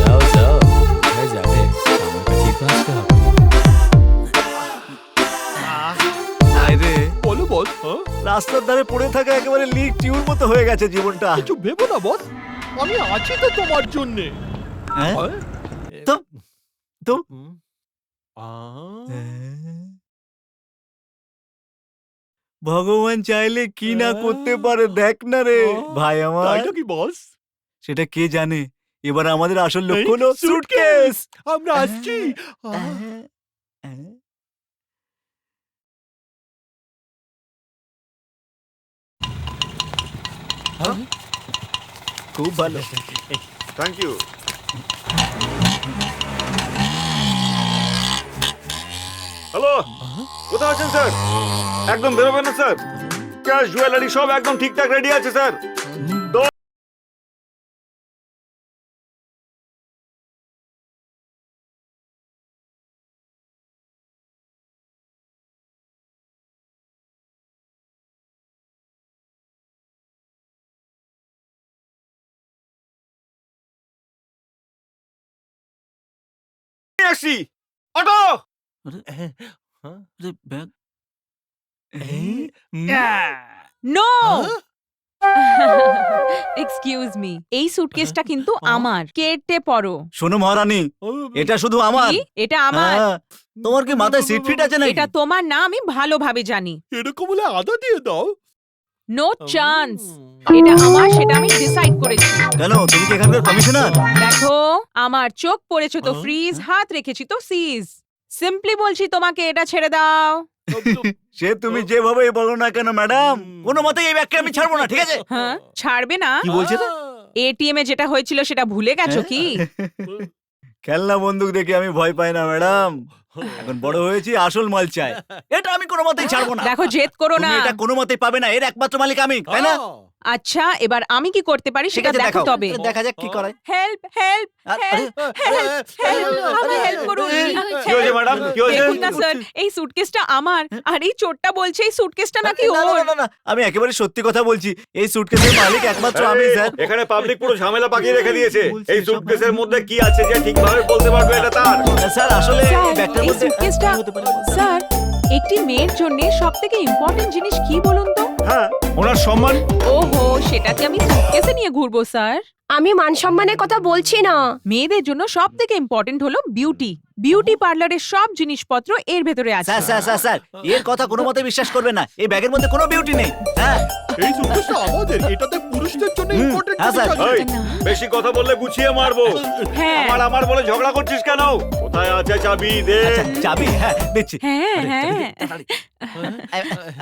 যাও যাও, কোথায় যাবে? আমার কাছেই তো আসতে হবে। রে বলো বস। হ্যাঁ? রাস্তার ধারে পড়ে থাকা একেবারে লিক টিউর মতো হয়ে গেছে জীবনটা। কিছু ভেবো না বস, আমি আছি তো তোমার জন্যে। হ্যাঁ? হ্যাঁ? তো তো ভগবান চাইলে কি না করতে পারে, দেখ না রে ভাই আমার। তাইটা কি বস? সেটা কে জানে। এবার আমাদের আসল এই লক্ষ্য হলো সুটকেস। আমরা আসছি। খুব ভালো, থ্যাংক ইউ। হ্যালো, কোথায় আছেন স্যার? একদম বেরোবেন না স্যার। ক্যাশ জুয়েলারি সব একদম ঠিকঠাক রেডি আছে স্যার। আসি অটো। নো, এক্সকিউজ মি, এই সুটকেসটা কিন্তু আমার, কেটে পড়ো। শোনো মহারানী, এটা শুধু আমার। কি? এটা আমার? হ্যাঁ, তোমার কি মাথায় সিট ফিট আছে নাকি? এটা তোমার না, আমি ভালোভাবে জানি। এরকম হলে আদা দিয়ে দাও। নো চান্স, এটা আমার, সেটা আমি ডিসাইড করেছি। কেন, তুমি কি এখানকার কমিশনার? দেখো, আমার চোখ পড়েছে তো ফ্রিজ, হাত রেখেছি তো সিজ। সিম্পলি বলছি তোমাকে, এটা ছেড়ে দাও। সে তুমি যেভাবে বলো না কেন ম্যাডাম, কোনো মতে এই ব্যাগকে আমি ছাড়বো না, ঠিক আছে? হ্যাঁ, ছাড়বে না? কি বলছে না? এটিএম এ যেটা হয়েছিল সেটা ভুলে গেছো কি? খেলনা বন্দুক দেখে আমি ভয় পাই না ম্যাডাম, এখন বড় হয়েছি, আসল মাল চাই। এটা আমি কোনো মতেই ছাড়বো না। দেখো, জেদ করো না। তুমি এটা কোনো মতেই পাবে না, এর একমাত্র মালিক আমি, তাই না? আচ্ছা, এবার আমি কি করতে পারি সেটা দেখো তবে। দেখা যাক কি করায়। Help help help help help, আমাকে হেল্প করুন। কি হয়েছে ম্যাডাম, কি হয়েছে? দেখুন না স্যার, এই সুটকেসটা আমার, আর এই চোরটা বলছে এই সুটকেসটা নাকি না, ওর। না, না, না, আমি একেবারে সত্যি কথা বলছি, এই সুটকেসের মালিক একমাত্র আমি স্যার। এখানে পাবলিক পুরো ঝামেলা পাকিয়ে রেখে দিয়েছে। এই সুটকেসের মধ্যে কি আছে যে ঠিকভাবে বলতে পারবে এটা তার। স্যার আসলে এই স্যার, ব্যাগটার এই মধ্যে সুটকেসটা, স্যার, একটি মেয়ের জন্য সবথেকে ইম্পর্টেন্ট জিনিস কি বলুন তো? হ্যাঁ, ওনার সম্মান। ওহো, সেটাকে আমি সুটকেসে নিয়ে ঘুরবো স্যার? আমি মান সম্মানের কথা বলছি না। মেয়েদের জন্য সবথেকে ইম্পর্টেন্ট হলো বিউটি। বিউটি পার্লারের সব জিনিসপত্র এর ভেতরে আছে। স্যার স্যার স্যার স্যার, এর কথা কোনো মতে বিশ্বাস করবে না, এই ব্যাগের মধ্যে কোনো বিউটি নেই। হ্যাঁ এই সুটকেসটা আমাদের, এটাতে পুরুষদের জন্য ইম্পর্টেন্ট হ্যাঁ, জিনিস স্যার। আছে। এই, বেশি কথা বললে গুছিয়ে মারবো। হ্যাঁ আমার আমার বলে ঝগড়া করছিস কেন? কোথায় আছে চাবি দে। আচ্ছা, চাবি, হ্যাঁ দিচ্ছি। হ্যাঁ আরে, হ্যাঁ চাবি দে, তাড়াতাড়ি।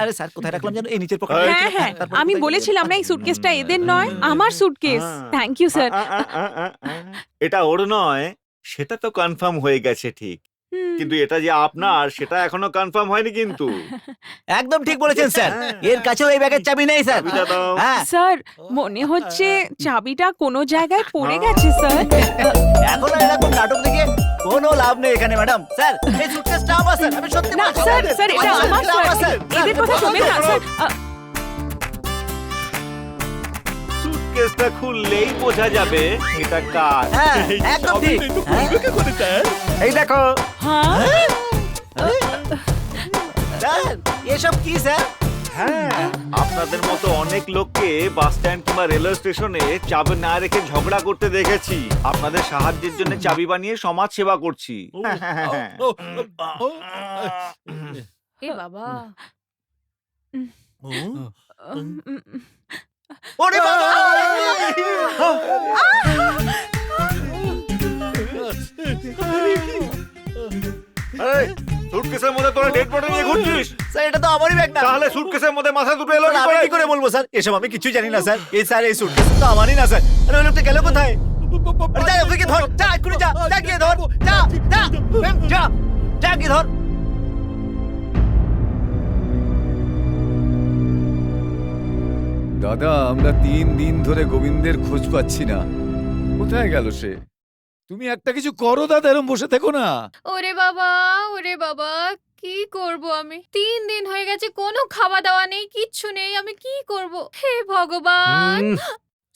আরে স্যার, কোথায় রাখলাম জানো? এই নিচের পকেটে। হ্যাঁ হ্যাঁ, আমি বলেছিলাম না এই সুটকেসটা এদের নয়, আমার সুটকেস। Thank you sir. এটা ওর নয়, সেটা তো কনফার্ম হয়ে গেছে ঠিক, কিন্তু এটা যে আপনার সেটা এখনো কনফার্ম হয়নি কিন্তু। একদম ঠিক বলেছেন স্যার, এর কাছেও এই ব্যাগের চাবি নেই স্যার। চাবিটা দাও। হ্যাঁ, স্যার, মনে হচ্ছে চাবিটা কোনো জায়গায় পড়ে গেছে স্যার। এখন আর এরকম নাটক দেখে কোনো লাভ নেই এখানে ম্যাডাম। স্যার, এই সুটকেসটা আমার স্যার, আমি সত্যি না বলছি। স্যার, স্যার এটা আমার আমার স্যার, এদের কথা শোনেন না স্যার। সুটকেসটা খুললেই বোঝা যাবে এটা কার। হ্যাঁ, এই একদম চাবি ঠিক। নেই তো খুলবে কি করে স্যার? এই দেখো, হ্যাঁ, স্যার, এসব কি স্যার? হ্যাঁ, আপনাদের মতো অনেক লোককে বাস স্ট্যান্ড কিংবা রেলওয়ে স্টেশনে চাবি না রেখে ঝগড়া করতে দেখেছি। আপনাদের সাহায্যের জন্য চাবি বানিয়ে সমাজ সেবা করছি। ও, ও, এ বাবা, ওরে বাবা! এই, সুটকেসের মধ্যে তোরা ডেড বডি নিয়ে ঘুরছিস? স্যার এটা তো আমারই ব্যাগ না। তাহলে সুটকেসের মধ্যে মাথা দুটো এলো কি আমি করে? কি করে বলবো স্যার? এসব আমি কিছুই জানি না স্যার। এই স্যার এই সুটকেস তো আমারই না স্যার। আরে ওই লোকটা গেল কোথায়? আরে যা ওকে ধর, যা এক্ষুনি যা, যা গিয়ে ধর, যা যা যা যা গিয়ে ধর। দাদা, আমরা 3 দিন ধরে গোবিন্দের খোঁজ পাচ্ছি না। কোথায় গেল সে? তুমি একটা কিছু করো দাদা, এরম বসে থেকো না। ওরে বাবা কি করব আমি? 3 দিন হয়ে গেছে, কোনো খাওয়া দাওয়া নেই, কিচ্ছু নেই, আমি কি করব? হে ভগবান!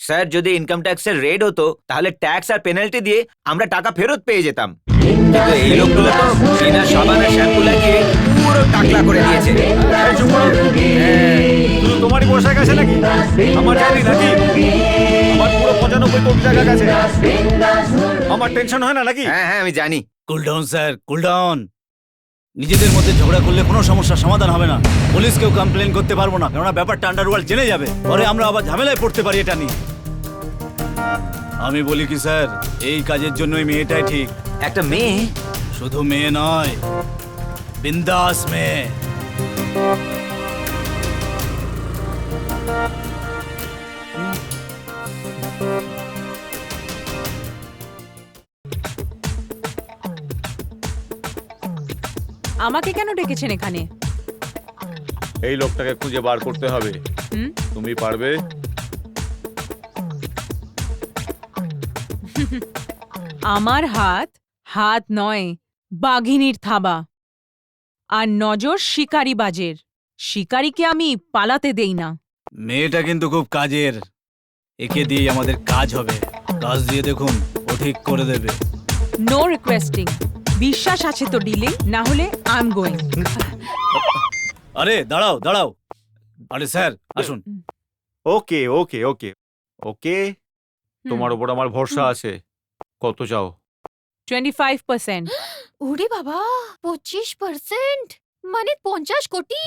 স্যার, যদি ইনকাম ট্যাক্সের রেড হতো তাহলে ট্যাক্স আর পেনাল্টি দিয়ে আমরা টাকা ফেরত পেয়ে যেতাম। কিন্তু এই লোকগুলো তো চীনা সাবানের শ্যাম্পু লাগিয়ে পুরো টাকলা করে দিয়েছে। এই চুপ করো। শুধু তোমারই পোশাক আছে নাকি? আমার জানি নাকি? আমার পুরো 95 কোটি টাকা গেছে। আমার টেনশন হয় না নাকি? হ্যাঁ আমি জানি। Cool down sir, cool down. নিজেদের মধ্যে ঝগড়া করলে কোনো সমস্যার সমাধান হবে না। পুলিশকেও কমপ্লেন করতে পারবো না, কেননা ব্যাপারটা আন্ডারওয়ার্ল্ড জেনে যাবে। পরে আমরা আবার ঝামেলায় পড়তে পারি এটা নিয়ে। আমি বলি কি স্যার, এই কাজের জন্য এই মেয়েটাই ঠিক। একটা মেয়ে? শুধু মেয়ে নয়, বিন্দাস মেয়ে। আমাকে কেন ডেকেছেন এখানে? এই লোকটাকে খুঁজে বার করতে হবে। হুম? তুমি পারবে? আমার হাত হাত নয়, বাঘিনীর থাবা। আর নজর শিকারি বাজের। শিকারীকে আমি পালাতে দেই না। মেয়েটা কিন্তু খুব কাজের। একে দিয়ে আমাদের কাজ হবে। কাজ দিয়ে দেখুন, ও ঠিক করে দেবে। No requesting. বিশ্বাস আছে তো ডিলিং, না হলে আই এম গোয়িং। আরে দাঁড়াও দাঁড়াও। আরে স্যার আসুন। ওকে ওকে ওকে ওকে, তোমার উপর আমার ভরসা আছে। কত চাও? 25%। ওরে বাবা, 25%? মানে 50 কোটি?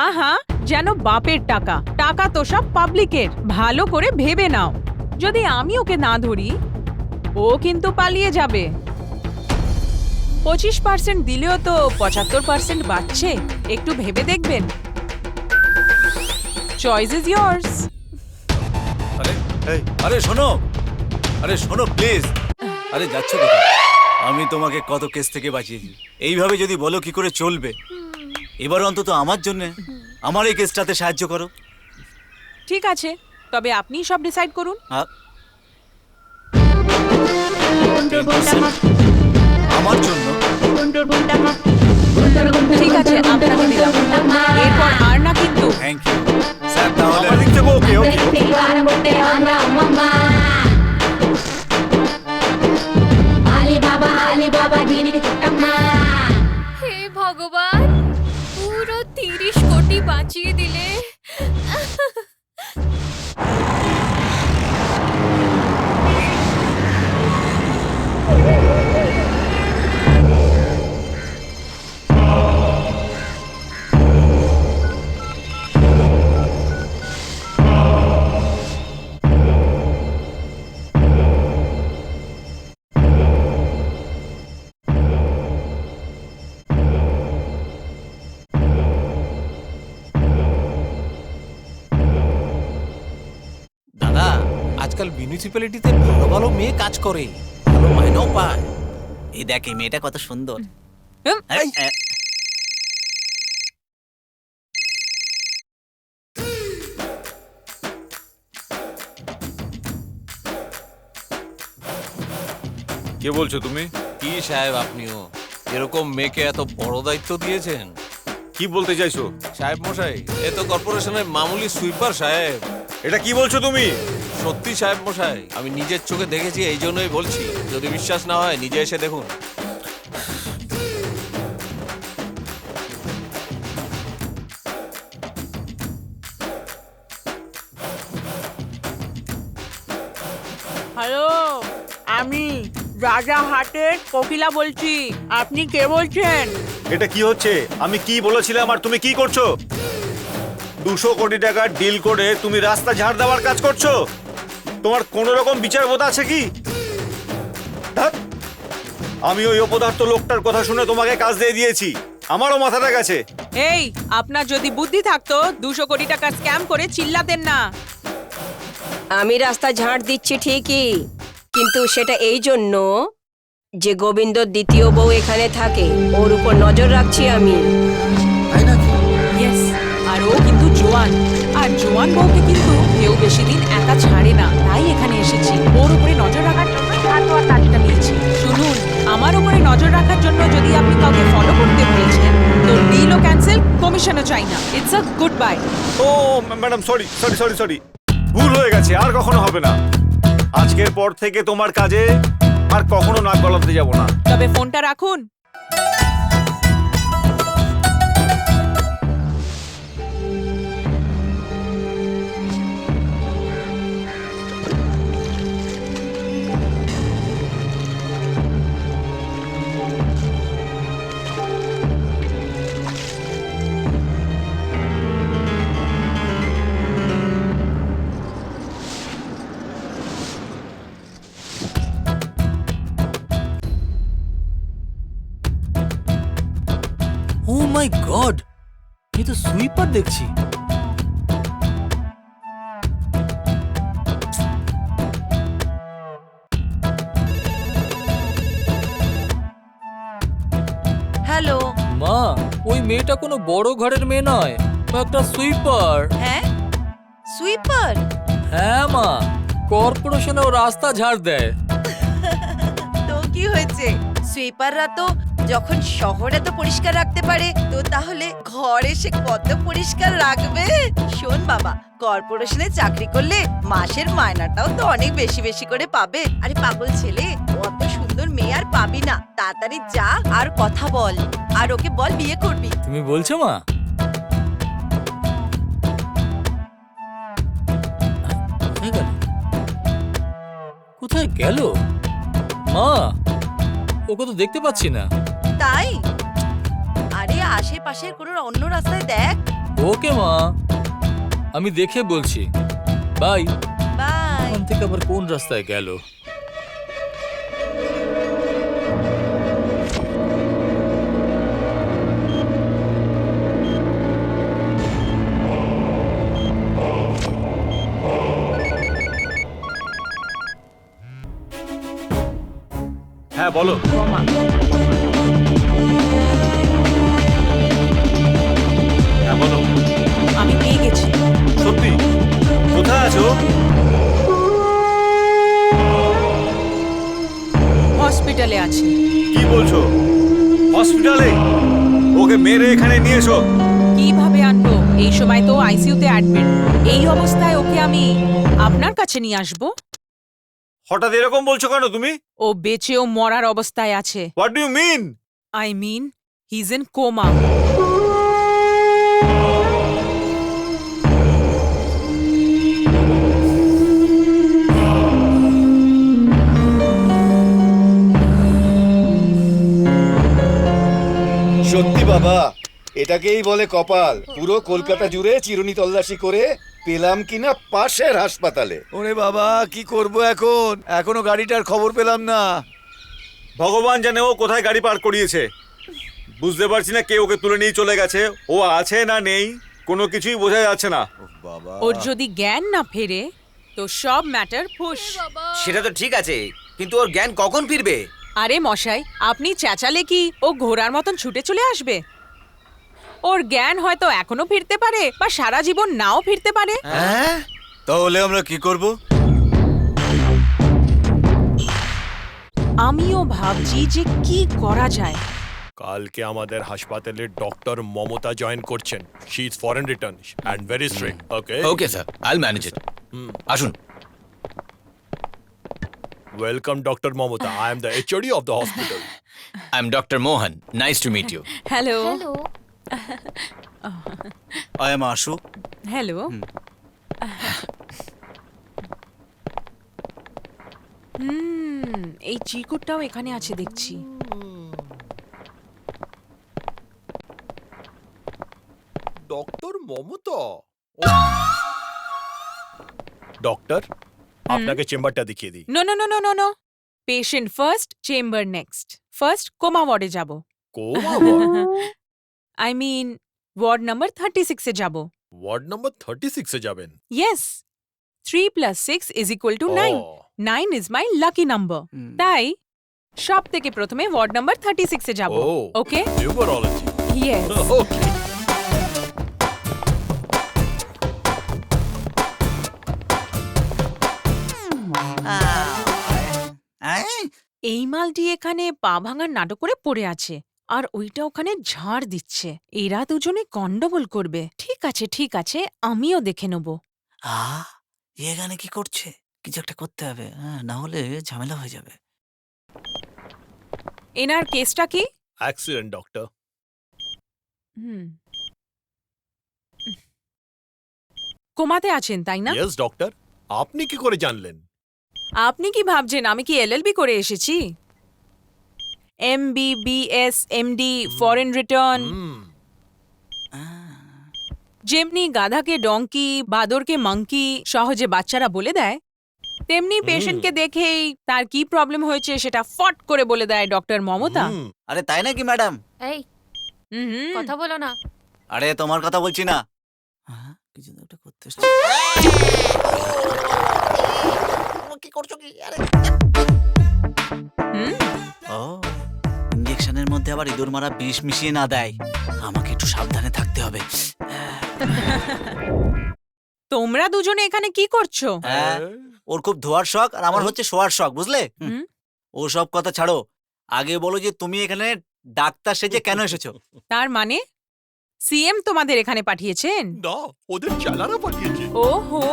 আহা, যেন বাপের টাকা। টাকা তো সব পাবলিকের। ভালো করে ভেবে নাও, যদি আমি ওকে না ধরি, ও কিন্তু পালিয়ে যাবে। 25% দিলেও তো 75% বাঁচছে। একটু ভেবে দেখবেন। Choice is years. আরে শোনো, আরে শোনো প্লিজ। আরে যাচ্ছ কোথায়? আমি তোমাকে কত কেস থেকে বাঁচিয়েছি। এইভাবে যদি বলো কি করে চলবে? এবার অন্তত আমার জন্য আমার এই কেসটাতে সাহায্য করো। ঠিক আছে, তবে আপনিই সব ডিসাইড করুন। আমার জন্য ঠিক আছে, আপনাকে দিলাম। এরপর আর না কিন্তু। Thank you sir. তাহলে আমার দিক থেকে ওকে ওকে। হে ভগবান, পুরো 30 কোটি বাঁচিয়ে দিলে। দাদা, আজকাল মিউনিসিপ্যালিটিতে ভালো ভালো মেয়ে কাজ করে, ভালো মাইনেও পায়। এই দেখ, এই মেয়েটা কত সুন্দর। কে বলছো তুমি? কি সাহেব আপনিও এরকম মেয়েকে এত বড় দায়িত্ব দিয়েছেন? কি বলতে চাইছো? সাহেব মশাই, এ তো কর্পোরেশনের মামুলি সুইপার সাহেব। এটা কি বলছো তুমি? সত্যি সাহেব মশাই, আমি নিজের চোখে দেখেছি, এই জন্যই বলছি। যদি বিশ্বাস না হয় নিজে এসে দেখুন। হ্যালো, আমি রাজাহাটের কোকিলা বলছি। আপনি কে বলছেন? এটা কি হচ্ছে? আমি কি বলেছিলাম আর তুমি কি করছো? 200 কোটি টাকার ডিল করে তুমি রাস্তা ঝাড় দেওয়ার কাজ করছো? তোমার কোন রকম বিচারবোধ আছে কি? ধ্যাৎ, আমি ওই অপদার্থ লোকটার কথা শুনে তোমাকে কাজ দিয়ে দিয়েছি। আমারও মাথাটা গেছে। এই আপনার যদি বুদ্ধি থাকতো 200 কোটি টাকা স্ক্যাম করে চিল্লাতেন না। আমি রাস্তা ঝাড় দিচ্ছি ঠিকই, কিন্তু সেটা এই জন্য যে গোবিন্দর দ্বিতীয় বউ এখানে থাকে, ওর উপর নজর রাখছি আমি। তাই নাকি? ইয়েস, আর ও কিন্তু জোয়ান, আর জোয়ান বউকে কিন্তু কেউ বেশি দিন একা ছাড়ে না, তাই এখানে এসেছি। ওর উপরে নজর রাখার জন্য ধার দেওয়ার কাজটা নিয়েছি। শুনুন, আমার উপরে নজর রাখার জন্য যদি আপনি কাউকে ফলো করতে বলেছেন, তো ডিলও ক্যান্সেল, কমিশনও চাই না। It's a good bye. ও madam, sorry sorry sorry sorry, ভুল হয়ে গেছে, আর কখনো হবে না। আজকের পর থেকে তোমার কাজে আর কখনো নাক গলাতে যাব না। তবে ফোনটা রাখুন। ও মাই গড, এই তো সুইপার দেখছি। হ্যালো। মা, ওই মেয়েটা কোনো বড় ঘরের মেয়ে নয়, ও একটা সুইপার। হ্যাঁ, সুইপার? হ্যাঁ মা, কর্পোরেশনে ও রাস্তা ঝাড় দেয়। তো কি হয়েছে? সুইপাররা তো যখন শহরে তো পরিষ্কার রাখতে পারে, তো তাহলে ঘরে সে কত পরিষ্কার রাখবে? শোন বাবা, কর্পোরেশনে চাকরি করলে মাসের মায়নাটাও তো অনেক বেশি বেশি করে পাবে। আরে পাগল ছেলে, অত সুন্দর মেয়ে আর পাবি না। তাড়াতাড়ি যা আর কথা বল, আর ওকে বল বিয়ে করবি। তুমি বলছো মা? কোথায় গেল? কোথায় গেল মা? ওকে তো দেখতে পাচ্ছি না। তাই? আরে আশেপাশের কোনো অন্য রাস্তায় দেখ। ওকে মা, আমি দেখে বলছি। বাই। বাই। ওখান থেকে আবার কোন রাস্তায় গেল? হ্যাঁ বলো। হ্যাঁ বলো। আমি পেয়ে গেছি। সত্যি? কোথায় আছো? হসপিটালে আছি। কি বলছো? হসপিটালে? ওকে মেরে এখানে নিয়ে এসো। কিভাবে আনবো? এই সময় তো আইসিইউতে অ্যাডমিট। এই অবস্থায় ওকে আমি আপনার কাছে নিয়ে আসবো? হঠাৎ এরকম বলছো কেন তুমি? ও বেঁচেও মরার অবস্থায় আছে। What do you mean? I mean he is in coma. সত্যি বাবা, এটাকেই বলে কপাল। পুরো কলকাতা জুড়ে চিরুনি তল্লাশি করে পেলাম কিনা পাশের হাসপাতালে। ওরে বাবা, কি করব এখন? এখনো গাড়িটার খবর পেলাম না। ভগবান জানে ও কোথায় গাড়ি পার্ক করিয়েছে। বুঝতে পারছি না কে ওকে তুলে নিয়ে চলে গেছে। ও আছে না নেই কোনো কিছুই বোঝা যাচ্ছে না। বাবা, ওর যদি জ্ঞান না ফেরে তো সব ম্যাটার ফুস। সেটা তো ঠিক আছে, কিন্তু ওর জ্ঞান কখন ফিরবে? আরে মশাই, আপনি চেঁচালে কি ও ঘোড়ার মতন ছুটে চলে আসবে? ওর জ্ঞান হয়তো এখনো ফিরতে পারে বা সারা জীবন নাও ফিরতে পারে। হ্যাঁ, তাহলে আমরা কি করব? আমিও ভাবছি যে কি করা যায়। কালকে আমাদের হাসপাতালে ডক্টর মমতা জয়েন করছেন। She is foreign return and very strict. Okay okay sir, I will manage it. আসুন। Welcome doctor Mamata. I am the HOD of the hospital. I am doctor Mohan, nice to meet you. Hello. Hello. I am Ashu. Hello. এই চিকুরটাও এখানে আছে দেখছি। Doctor Mamata. Doctor, আপনাকে চেম্বারটা দেখিয়ে দিই। No no no no no no, patient first, chamber next. First coma ওয়ার্ডে যাব। Coma ward? I mean ward number 36 এ যাব। ওয়ার্ড নাম্বার 36 এ যাবেন? Yes, 3 + 6 = 9। 9 is my lucky number. তাই সব থেকে প্রথমে ওয়ার্ড নাম্বার 36 এ যাব। ওকে? নিউমারোলজি। ইয়েস। ওকে। এই মালটি এখানে পা ভাঙার নাটক করে পড়ে আছে, আর ওইটা ওখানে ঝাড় দিচ্ছে। এরা দুজনে গন্ডগোল করবে। ঠিক আছে ঠিক আছে, আমিও দেখে নেব। এখানে কি করছে? কিছু একটা করতে হবে, না হলে ঝামেলা হয়ে যাবে। এনার কেসটা কি? Accident doctor. কোমাতে আছেন তাই না? Yes doctor. আপনি কি করে জানলেন? আপনি কি ভাবছেন আমি কি এলএলবি করে এসেছি? MBBS MD foreign return. যেমনি গাধাকে ডঙ্কি, বাদরকে মাঙ্কি সহজে বাচ্চারা বলে দেয়, তেমনি পেশেন্টকে দেখেই তার কি প্রবলেম হয়েছে সেটা ফট করে বলে দেয় ডক্টর মমতা। আরে তাই নাকি ম্যাডাম? এই কথা বলো না। আরে তোমার কথা বলছি না। কিছু তো একটা করতে এসছি। কি করছো কি? আরে ও, ইনজেকশনের মধ্যে আবার ইঁদুর মারা বিষ মিশিয়ে না দেয়। আমাকে একটু সাবধানে থাকতে হবে। তোমরা দুজনে এখানে কি করছো? ওর খুব ধোয়ার শখ আর আমার হচ্ছে শোয়ার শখ, বুঝলে? ও সব কথা ছাড়ো, আগে বলো যে তুমি এখানে ডাক্তার সেজে কেন এসেছো? তার মানে সিএম তোমাদের এখানে পাঠিয়েছেন? না, ওদের চালারা পাঠিয়েছে। ওহো,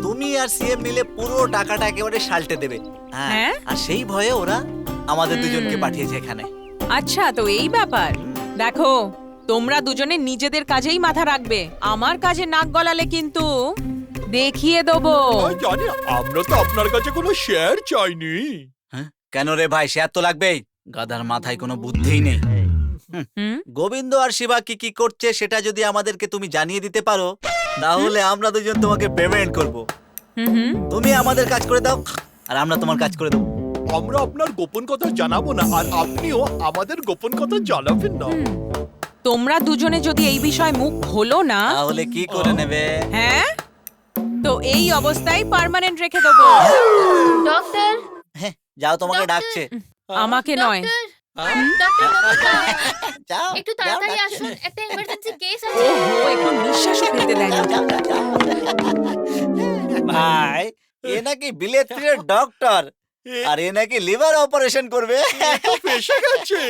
তুমি আর সিএম মিলে পুরো টাকাটা একেবারে সালটে দেবে। হ্যাঁ? আর সেই ভয়ে ওরা আমাদের দুজনকে পাঠিয়েছে এখানে। আচ্ছা, তো এই ব্যাপার। দেখো, তোমরা দুজনে নিজেদের কাজেই মাথা রাখবে। আমার কাজে নাক গলালে কিন্তু দেখিয়ে দেবো। জানি, আমরা তো আপনার কাছে কোনো শেয়ার চাইনি। কেন রে ভাই, শেয়ার তো লাগবেই। গাধার মাথায় কোনো বুদ্ধিই নেই। গোবিন্দ আর শিবা কি কি করছে সেটা যদি আমাদেরকে তুমি জানিয়ে দিতে পারো, তাহলে আমরা দুজন তোমাকে পেমেন্ট করব। তুমি আমাদের কাজ করে দাও আর আমরা তোমার কাজ করে দেবো। আমরা আপনার গোপন কথা জানাবো না, আর আপনিও আমাদের গোপন কথা জানাবেন না। তোমরা দুজনে যদি এই বিষয়ে মুখ খোলো না, তাহলে কি করে নেবে? হ্যাঁ, তো এই অবস্থায় পার্মানেন্ট রেখে দেবো। ডক্টর, যাও, তোমাকে ডাকছে। আমাকে নয়। ডক্টর মমতা, যাও, একটু তাড়াতাড়ি আসুন, একটা ইমার্জেন্সি কেস আছে। ওহো, একটু নিঃশ্বাসও ফেলতে দেয় না। ভাই, এ নাকি বিলেত্রীর ডক্টর, আর এ নাকি লিভার অপারেশন করবে। পেশা গেছে।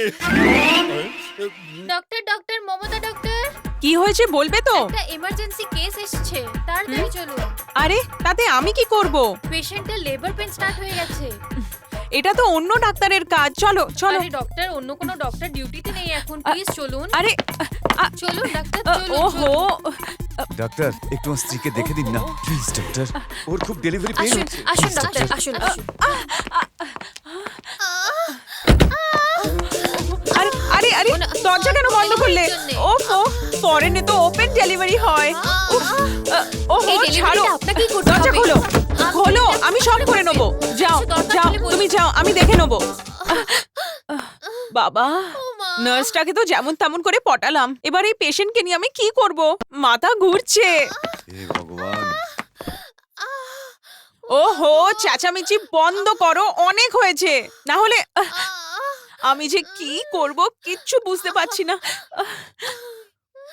ডক্টর, ডক্টর মমতা ডক্টর, কি হয়েছে বলবে তো? একটা ইমার্জেন্সি কেস এসেছে, তাড়াতাড়ি চলুন। আরে, তাতে আমি কি করব? পেশেন্টের লেবার পেন স্টার্ট হয়ে গেছে। এটা তো অন্য ডাক্তারের কাজ। চলো চলো। আরে ডক্টর, অন্য কোনো ডক্টর ডিউটিতে নেই এখন, প্লিজ চলুন। আরে চলুন ডাক্তার, চলুন। ওহো, ডাক্তার, একটু আমার স্ত্রীকে দেখে দিন না প্লিজ ডাক্তার। ওর খুব ডেলিভারি পেইন হচ্ছে। আসুন ডাক্তার, আসুন আসুন। আরে আরে আরে, দরজা কেন বন্ধ করলে? ওহো, ফরেনে তো ওপেন ডেলিভারি হয়। ওহো, ছাড়ো, আপনাকেই করতে দরজা হবে। খোলো খোলো, আমি সব করে নেবো। যাও যাও, তুমি যাও, আমি দেখে নেবো। বাবা, নার্সটাকে তো যেমন তেমন করে পটালাম, এবার এই পেশেন্টকে নিয়ে আমি কি করব? মাথা ঘুরছে। হে ভগবান। ওহো, চেঁচামেচি বন্ধ করো, অনেক হয়েছে। না হলে আমি যে কি করব কিচ্ছু বুঝতে পারছি না।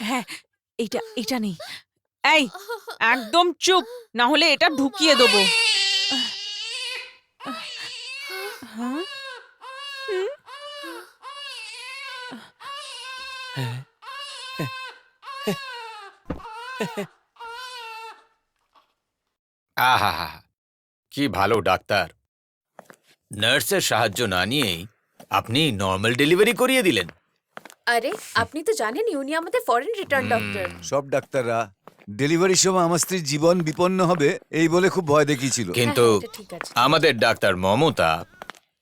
হ্যাঁ, এটা নেই। এই, একদম চুপ, না হলে এটা ঢুকিয়ে দেবো। হ্যাঁ? আহা, কি ভালো ডাক্তার! নার্সের সাহায্য না নিয়েই আপনি নর্মাল ডেলিভারি করিয়ে দিলেন। আরে, আপনি তো জানেনই উনি আমাদের ফরেন রিটার্ন ডক্টর। সব ডাক্তাররা ডেলিভারির সময় আমার স্ত্রীর জীবন বিপন্ন হবে এই বলে খুব ভয় দেখিয়েছিল। কিন্তু আমাদের ডাক্তার মমতা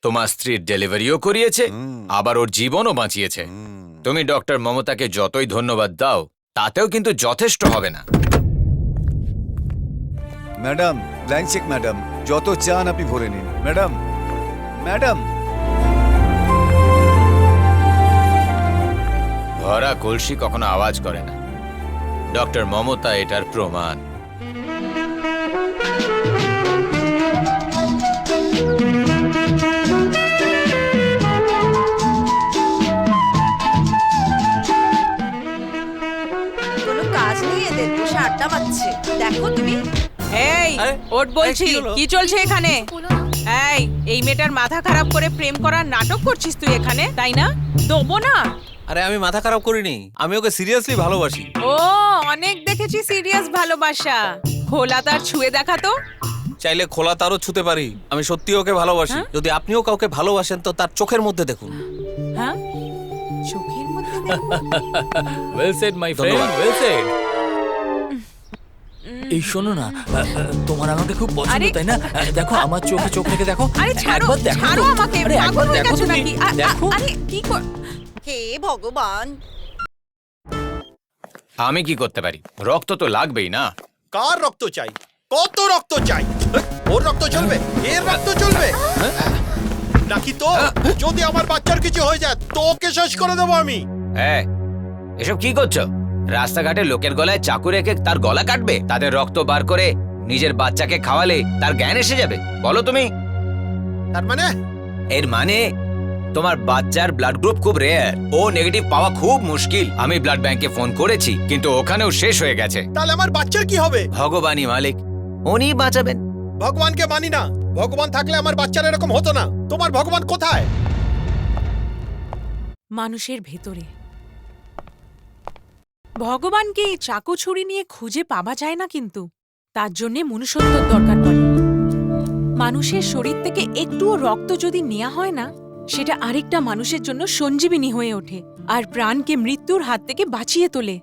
তোমার স্ত্রীর ডেলিভারিও করিয়েছে, আবার ওর জীবনও বাঁচিয়েছে। তুমি ডক্টর মমতাকে যতই ধন্যবাদ দাও, তাতেও কিন্তু যথেষ্ট হবে না। ম্যাডাম, ব্ল্যাঙ্ক চেক ম্যাডাম, যত চান আপনি ভরে নিন। Madam, madam. ভরা কলসি কখনো আওয়াজ করে না। ডক্টর মমতা এটার প্রমাণ। কোনো কাজ নেই এদের, বসে আড্ডা মারছে। দেখো তুমি। এই ওট বলছি, কি চলছে এখানে? এই মেয়েটার মাথা খারাপ করে প্রেম করার নাটক করছিস তুই এখানে, তাই না? দেবো না। আরে আমি মাথা খারাপ করিনি, আমি ওকে সিরিয়াসলি ভালোবাসি। ও অনেক দেখেছি সিরিয়াস ভালোবাসা। খোলা তার ছুঁয়ে দেখা তো। চাইলে খোলা তারও ছুতে পারি। আমি সত্যি ওকে ভালোবাসি। যদি আপনিও কাউকে ভালোবাসেন তো তার চোখের মধ্যে দেখুন। হ্যাঁ, চোখের মধ্যে well said my friend, well said. এই শোনো না, তোমার আমাকে খুব পছন্দ, তাই না? দেখো আমার চোখে চোখ রেখে দেখো। আরে ছাড়ো, ছাড়ো আমাকে। আরে একবার দেখো তুমি, দেখো। আরে কি কর? হে ভগবান, আমি কি করতে পারি? রক্ত তো লাগবেই না। কার রক্ত চাই? কত রক্ত চাই? ওর রক্ত চলবে? এর রক্ত চলবে নাকি তো? যদি আমার বাচ্চার কিছু হয়ে যায় তোকে শেষ করে দেবো আমি। হ্যাঁ, এসব কি করছো? রাস্তাঘাটে লোকের গলায় চাকু রেখে তার গলা কাটবে? তাদের রক্ত বার করে নিজের বাচ্চাকে খাওয়ালে তার জ্ঞান এসে যাবে? বলো তুমি। তার মানে? এর মানে তোমার বাচ্চার ব্লাড গ্রুপ খুব রেয়ার, ও নেগেটিভ পাওয়া খুব মুশকিল। আমি ব্লাড ব্যাংকে ফোন করেছি, কিন্তু ওখানেও শেষ হয়ে গেছে। তাহলে আমার বাচ্চার কি হবে? ভগবানই মালিক, উনি বাঁচাবেন। ভগবানকে মানি না। ভগবান থাকলে আমার বাচ্চার এরকম হতো না। তোমার ভগবান কোথায়? মানুষের ভেতরে। ভগবানকে চাকু ছুরি নিয়ে খুঁজে পাওয়া যায় না, কিন্তু তার জন্যে মনুষ্যত্বর দরকার পড়ে। মানুষের শরীর থেকে একটুও রক্ত যদি নেওয়া হয় না, সেটা আরেকটা মানুষের জন্য সঞ্জীবিনী হয়ে ওঠে আর প্রাণকে মৃত্যুর হাত থেকে বাঁচিয়ে তোলে।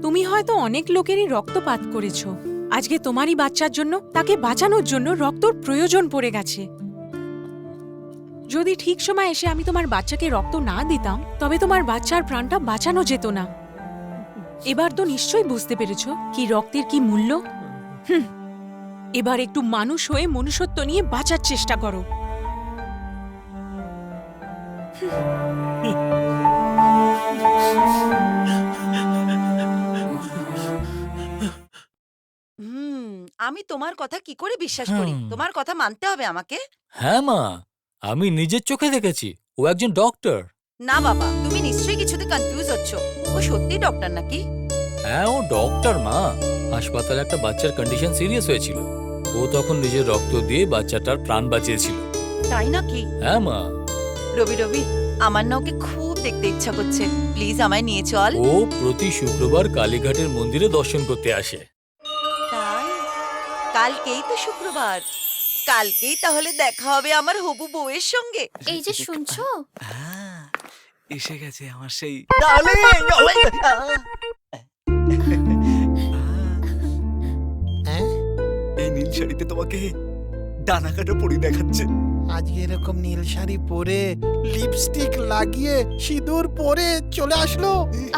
তুমি হয়তো অনেক লোকেরই রক্তপাত করেছো। আজকে তোমারই বাচ্চার জন্য, তাকে বাঁচানোর জন্য রক্তর প্রয়োজন পড়ে গেছে। যদি ঠিক সময় এসে আমি তোমার বাচ্চাকে রক্ত না দিতাম, তবে তোমার বাচ্চার প্রাণটা বাঁচানো যেত না। এবার তো নিশ্চয়ই বুঝতে পেরেছো কি রক্তের কি মূল্য। এবার একটু মানুষ হয়ে মনুষ্যত্ব নিয়ে বাঁচার চেষ্টা করো। আমি তোমার কথা কি করে বিশ্বাস করি? তোমার কথা মানতে হবে আমাকে। হ্যাঁ মা, আমি নিজের চোখে দেখেছি, ও একজন ডক্টর। না বাবা, তুমি নিশ্চয়ই কিছুতে কনফিউজ হচ্ছ। ও সত্যি ডক্টর নাকি? হ্যাঁ ও ডক্টর মা। হাসপাতালে একটা বাচ্চার কন্ডিশন সিরিয়াস হয়েছিল, ও তখন নিজের রক্ত দিয়ে বাচ্চাটার প্রাণ বাঁচিয়েছিল। তাই নাকি? হ্যাঁ মা। রবি রবি, আমার না ওকে খুব দেখতে ইচ্ছা করছে। প্লিজ আমায় নিয়ে চল। ও প্রতি শুক্রবার কালীঘাটের মন্দিরে দর্শন করতে আসে। তাই? কালকেই তো শুক্রবার। কালকেই তাহলে দেখা হবে আমার হবু বউয়ের সঙ্গে। এই যে শুনছো, এসে গেছে আমার সেই এই নীল শাড়িতে তোমাকে ডানা কাটা পরি দেখাচ্ছে। আজকে এরকম নীল শাড়ি পরে, লিপস্টিক লাগিয়ে, সিঁদুর পরে চলে আসলো।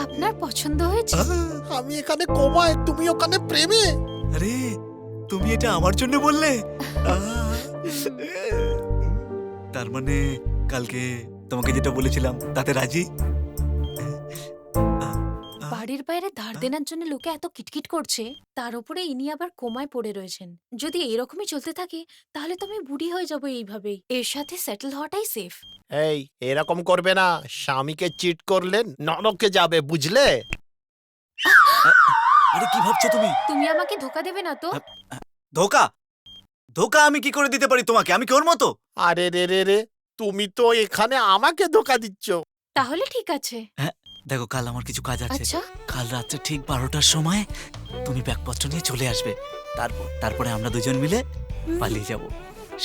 আপনার পছন্দ হয়েছে? আমি এখানে কোমায়, তুমি ওখানে প্রেমে। আরে তুমি এটা আমার জন্য বললে? তার মানে কালকে তোমাকে যেটা বলেছিলাম তাতে রাজি? বাড়ির বাইরে ধার দেনার জন্য লোকে এত কিটকিট করছে, তার উপরে ইনি আবার কোমায় পড়ে রয়েছেন। যদি এরকমই চলতে থাকে তাহলে তো আমি বুড়ি হয়ে যাব এইভাবেই। এর সাথে সেটেল হওয়াটাই সেফ। এই এরকম করবে না, স্বামীকে চিট করলে নরকে যাবে, বুঝলে? আরে কি ভাবছো তুমি? তুমি আমাকে ধোকা দেবে না তো? ধোকা? ধোকা আমি কি করে দিতে পারি তোমাকে? আমি কি ওর মতো? আরে রে রে রে, তুমি তো এখানে আমাকে ধোকা দিচ্ছ। তাহলে ঠিক আছে। দেখো কাল আমার কিছু কাজ আছে। আচ্ছা। কাল রাত্রে ঠিক 12টার সময় তুমি ব্যাগপত্র নিয়ে চলে আসবে। তারপরে আমরা দুজন মিলে পালিয়ে যাব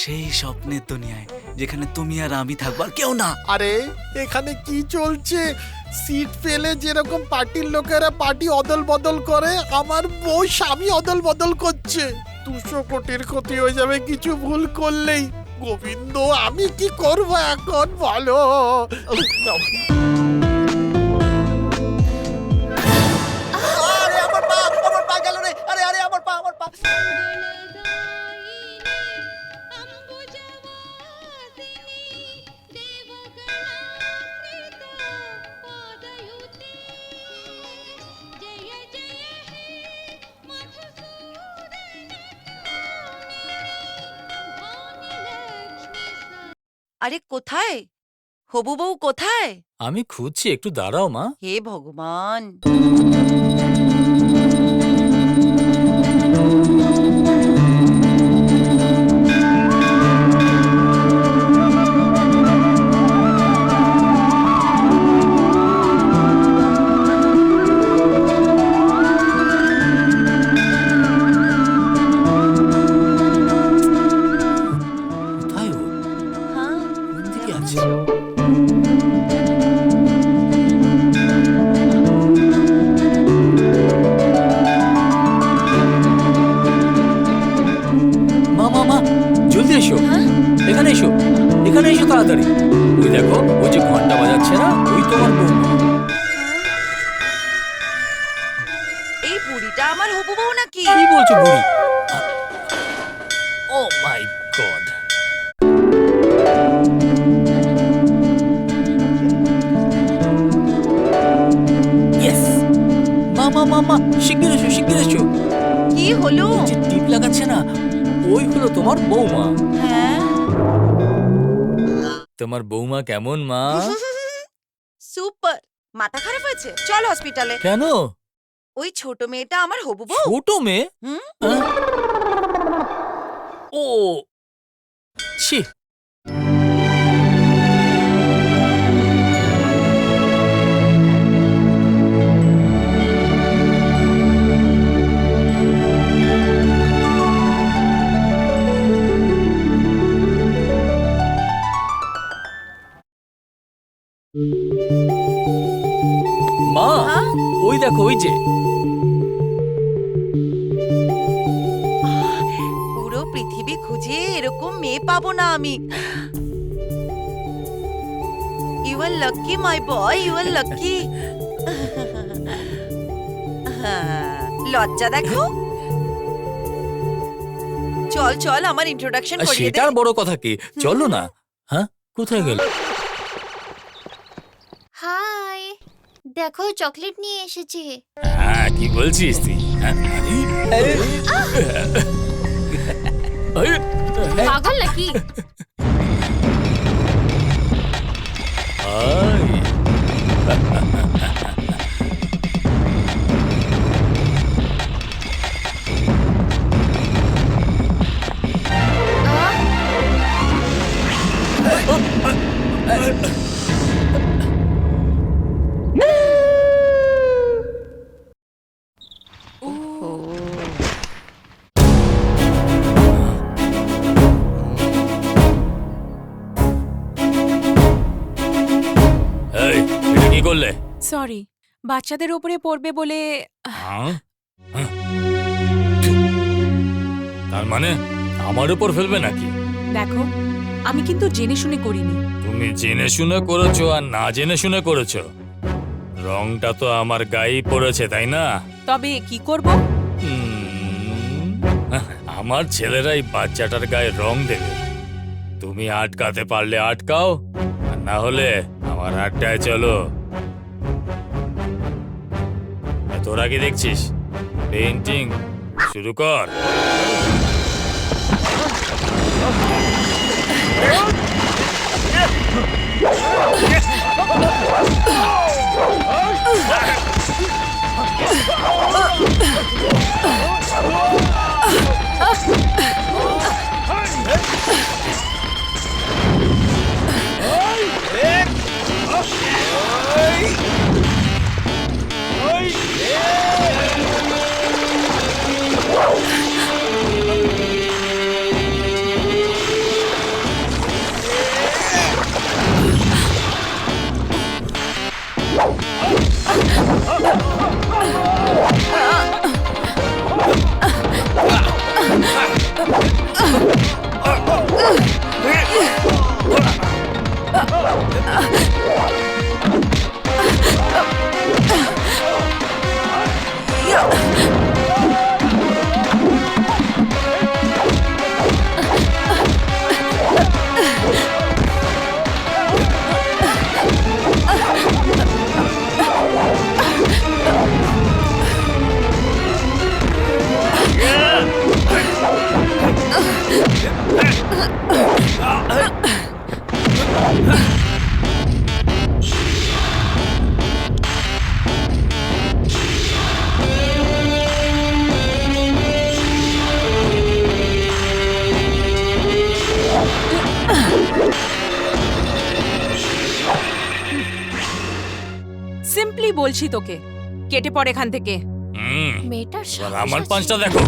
সেই স্বপ্নের দুনিয়ায়, যেখানে তুমি আর আমি থাকবো আর কেউ না। আরে এখানে কি চলছে? সিট পেলে যেরকম পার্টির লোকেরা পার্টি অদল বদল করে, আমার বউ স্বামী অদল বদল করছে। 200 কোটির ক্ষতি হয়ে যাবে কিছু ভুল করলেই। গোবিন্দ, আমি কি করবো এখন বলো? আরে আমার পা গেল রে। আরে আরে আমার পা। আরে কোথায়? হবু বউ কোথায়? আমি খুঁজছি, একটু দাঁড়াও মা। হে ভগবান! কোথায় ও? হ্যাঁ, কোন দিকে আছে? মা মা মা, জলদি এসো, এখানে এসো, এখানে এসো তাড়াতাড়ি। ওই দেখো, ওই যে ঘন্টা বাজাচ্ছে না, ওই তোমার বৌমা। এই বুড়িটা আমার হবু বউ নাকি? কি বলছো বুড়ি? ও মাই গড! ইয়েস! মা মা মা মা, শিগগির এসো, শিগগির এসো। কি হলো? ওই যে টিপ লাগাচ্ছে না, ওই হলো তোমার বৌমা। হ্যাঁ? তোমার বৌমা কেমন মা? সুপার! মাথা খারাপ হয়েছে? চল হসপিটালে। কেন? ওই ছোট মেয়েটা আমার হবু বউ। ছোট মেয়ে? হুম? হ্যাঁ? ও ছি! মা, হ্যাঁ? ওই দেখো, ওই যে। পুরো পৃথিবী খুঁজে এরকম মেয়ে পাবো না আমি। You are lucky my boy, you are lucky. লজ্জা দেখো। চল চল, আমার ইন্ট্রোডাকশন আর করিয়ে দে। সেটার বড় কথা কি, চলো না। হ্যাঁ, কোথায় গেল? হাই, দেখো চকলেট নিয়ে এসেছে। হ্যাঁ, কি বলছিস তুই? হ্যাঁ, আরে, আরে, পাগল নাকি? আয়। এই, এটা কি করলে? সরি, বাচ্চাদের উপরে পড়বে বলে। হ্যাঁ? হ্যাঁ। তার মানে আমার উপর ফেলবে নাকি? দেখো, আমি কিন্তু জেনে শুনে করিনি। তুমি জেনে শুনে করেছো আর না জেনে শুনে করেছো, রংটা তো আমার গায়েই পড়েছে, তাই না? তবে কি করব? আমার ছেলেরাই বাচ্চাটার গায়ে রং দেবে। তুমি আটকাতে পারলে আটকাও, আর না হলে আমার আড্ডায় চলো। তোরা কি দেখছিস? পেইন্টিং শুরু কর। সিম্পলি বলছি তোকে, কেটে পড় এখান থেকে। মেয়েটার এবার আমার পাঁচটা দেখো।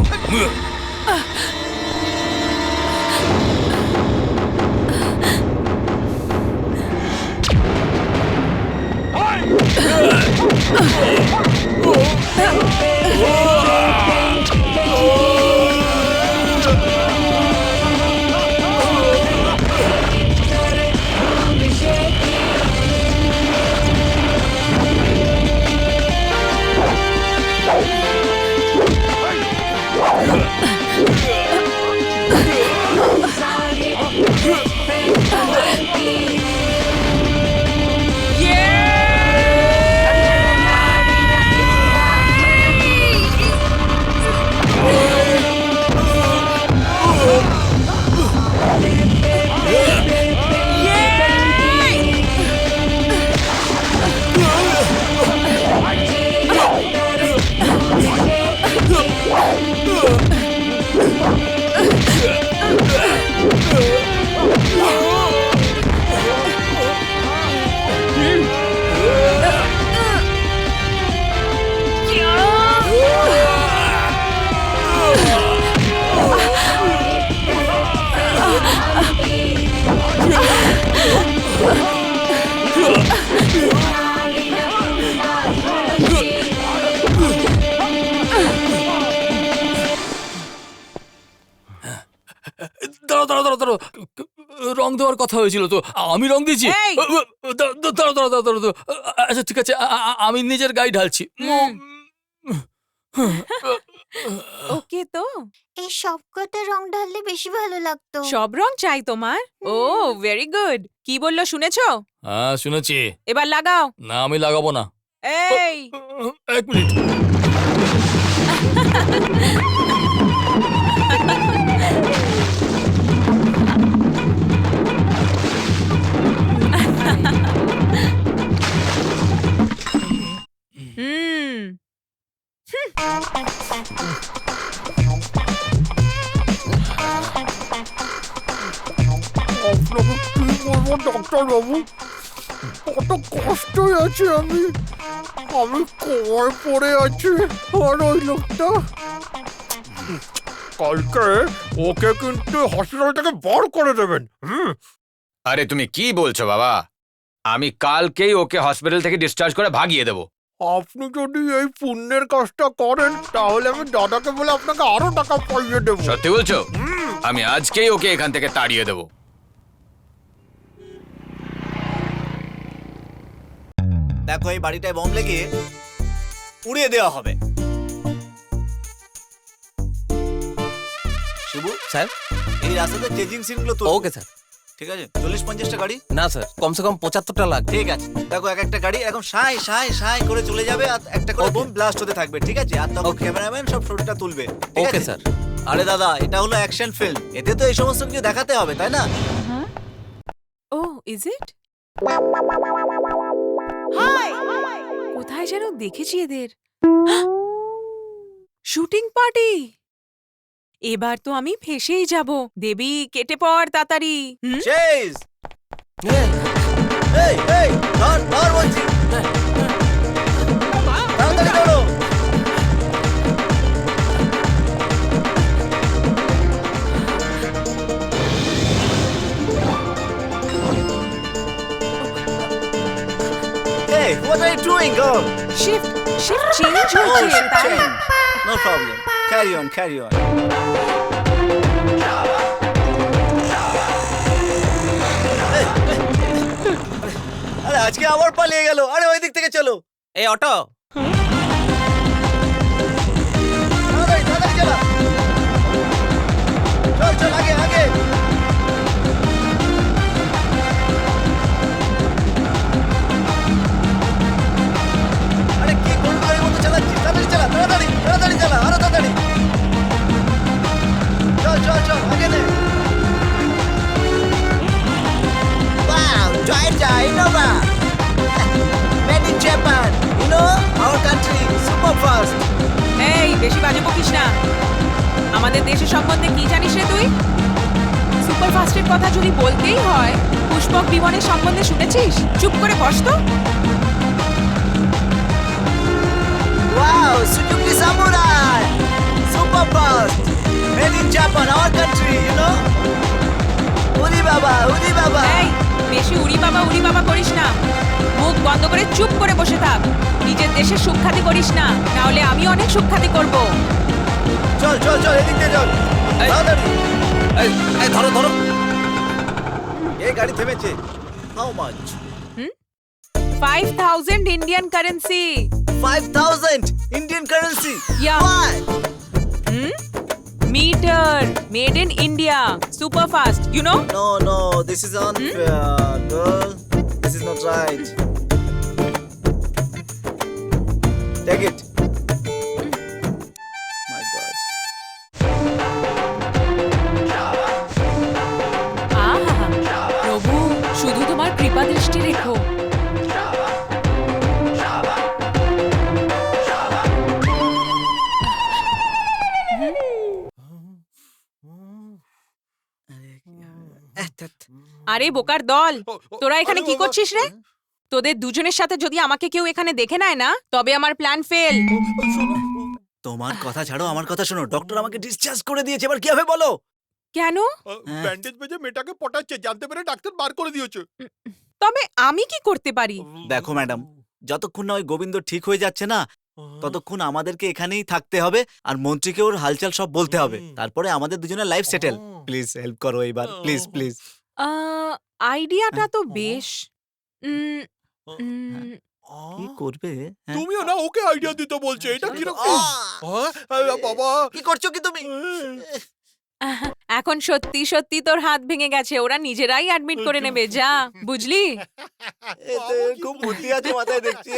দাঁড়াও দাঁড়াও দাঁড়াও দাঁড়াও, রং দেওয়ার কথা হয়েছিল তো, আমি রং দিয়েছি। এই! দাঁড়াও দাঁড়াও দাঁড়াও দাঁড়াও। আচ্ছা ঠিক আছে, আমি নিজের গায়ে ঢালছি। ওকে তো, এই সব কটা রং ঢাললে বেশি ভালো লাগতো। সব রং চাই তোমার? ও ভেরি গুড। কি বললো শুনেছো? হ্যাঁ শুনেছি। এবার লাগাও। না আমি লাগাবো না। এই 1 মিনিট। হুম, আপনাকে কি বলবো ডাক্তার বাবু, কত কষ্টই আছে আমি কোয়ায় পড়ে আছি। আর ওই লোকটা কালকে ওকে কিন্তু হসপিটাল থেকে বার করে দেবেন। আরে তুমি কি বলছো বাবা? আমি কালকেই ওকে হসপিটাল থেকে ডিসচার্জ করে ভাগিয়ে দেবো। আপনি যদি এই পুণ্যের কাজটা করেন তাহলে আমি দাদাকে বলে আপনাকে আরো টাকা পাইয়ে দেবো। সত্যি বলছো? আমি আজকেই ওকে এখান থেকে তাড়িয়ে দেবো। দেখো এই বাড়িটায় বম লেগে উড়িয়ে দেওয়া হবে। শুভ স্যার, এই রাস্তাতে চেজিং সিনগুলো তো ওকে স্যার। ঠিক আছে, 40-50টা গাড়ি? না স্যার, কমসে কম 75টা লাগবে। ঠিক আছে, দেখো এক একটা গাড়ি এখন সাই সাই সাই করে চলে যাবে আর একটা করে বোম ব্লাস্ট হতে থাকবে। ঠিক আছে, আর তখন ক্যামেরাম্যান সব ফটোটা তুলবে। ঠিক ওকে আছে স্যার। আরে দাদা, এটা হলো অ্যাকশন ফিল্ম, এতে তো এই সমস্ত কিছু দেখাতে হবে, তাই না? ও ইজ ইট? কোথায় যেন দেখেছি এদের। Shooting party. এবার তো আমি ফেসেই যাব। দেবী কেটে পড় তাড়াতাড়ি। চেজ এই এই ধর ধর বলছি, তাড়াতাড়ি করো। Hey, what are you doing, girl? Shift change Oh, হচ্ছে shift তাই। change. No problem. Carry on, carry on. আরে আজকে আবার পালিয়ে গেল। আরে ওই দিক থেকে চলো। এই অটো, তাড়াতাড়ি তাড়াতাড়ি চালা। চল চল আগে আগে। আরে কি গন্ডগোলের মতো চালাচ্ছিস? তাড়াতাড়ি চালা, তাড়াতাড়ি তাড়াতাড়ি চালা, আরো তাড়াতাড়ি। চল চল চল আগে নে। বাহ! বকিস না। আমাদের দেশের সম্বন্ধে কি জানিস রে তুই? সুপারফাস্টের কথা যদি বলতেই হয়, পুষ্পক বিমানের সম্বন্ধে শুনেছিস? চুপ করে বস তো। Wow, Suzuki Samurai! Super fast! Made in Japan, our country, you know? Uri Baba, Uri Baba! এই, বেশি উড়ি বাবা করিস না। মুখ বন্ধ করে চুপ করে বসে থাক। নিজের দেশের সুখ্যাতি করিস না, না হলে আমি অনেক সুখ্যাতি করব। চল চল চল এদিক দিয়ে চল তাড়াতাড়ি এই ধরো ধরো। এই গাড়ি থেমেছে how much 5000 Indian currency. 5000 Indian currency Yeah. Why? Meter, made in India, super fast, you know? No, no, this is unfair, girl. This is not right. Take it. My God. আহা, প্রভু শুধু তোমার কৃপা দৃষ্টি রেখো। আরে বোকার দল, তোরা এখানে কি করছিস রে? তোদের দুজনের সাথে যদি আমাকে কেউ এখানে দেখে নেয় না, তবে আমার প্ল্যান ফেল। তোমার কথা ছাড়ো আমার কথা শোনো ডক্টর আমাকে ডিসচার্জ করে দিয়েছে এবার কি হবে বলো কেন? ব্যান্ডেজ বেজে মেয়েটাকে পটাচ্ছে, জানতে পেরে ডাক্তার বার করে দিয়েছে। তবে আমি কি করতে পারি? দেখো ম্যাডাম যতক্ষণ না ওই গোবিন্দ ঠিক হয়ে যাচ্ছে না ততক্ষণ আমাদেরকে এখানেই থাকতে হবে আর মন্ত্রীকে ওর হালচাল সব বলতে হবে তারপরে আমাদের দুজনের লাইফ সেটেল প্লিজ হেল্প করো এবার প্লিজ প্লিজ আইডিয়াটা তো বেশ। উম, উম, কি করবে তুমিও না ওকে আইডিয়া দিতে বলছে, এটা কিরকম? বাবা কি করছো কি তুমি এখন সত্যি সত্যি তোর হাত ভেঙে গেছে, ওরা নিজেরাই অ্যাডমিট করে নেবে, যা বুঝলি? এতে খুব বুদ্ধি আছে মাথায় দেখছি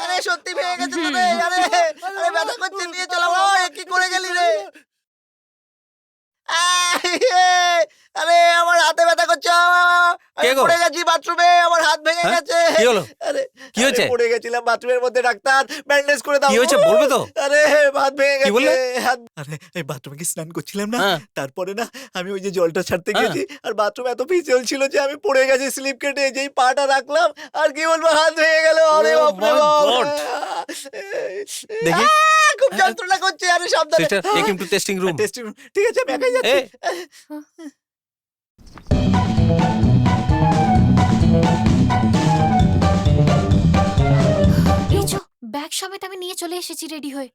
আরে সত্যি ভেঙে গেছে তোদের আরে আরে ব্যথা করছে নিয়ে চলো কি করে গেলি রে আরে আমার হাতে ব্যথা করছে কে গো? পড়ে গেছি বাথরুমে আমার হাত ভেঙে হ্যাঁ? গেছে কি হলো? আরে কি হয়েছে? আরে, পড়ে গেছিলাম বাথরুমের মধ্যে ডাক্তার ব্যান্ডেজ করে দাও কি হয়েছে বলবে তো? আরে হাত ভেঙে কি বললে? গেছে আরে এই বাথরুমে কি স্নান করছিলাম না হ্যাঁ। তারপরে না আমি ওই যে জলটা ছাড়তে হ্যাঁ। গেছি আর বাথরুম এত পিছল ছিল যে আমি পড়ে গেছি স্লিপ কেটে যেই পাটা রাখলাম আর কি বলবো হাত ভেঙে গেল আরে Oh বাপরে my বাপ God! দেখি। খুব যন্ত্রণা করছে আরে সাবধানে sister take him to testing room. Testing ঠিক আছে আমি একাই যাচ্ছি এই যো, ব্যাগ সমেত আমি নিয়ে চলে এসেছি রেডি হয়ে।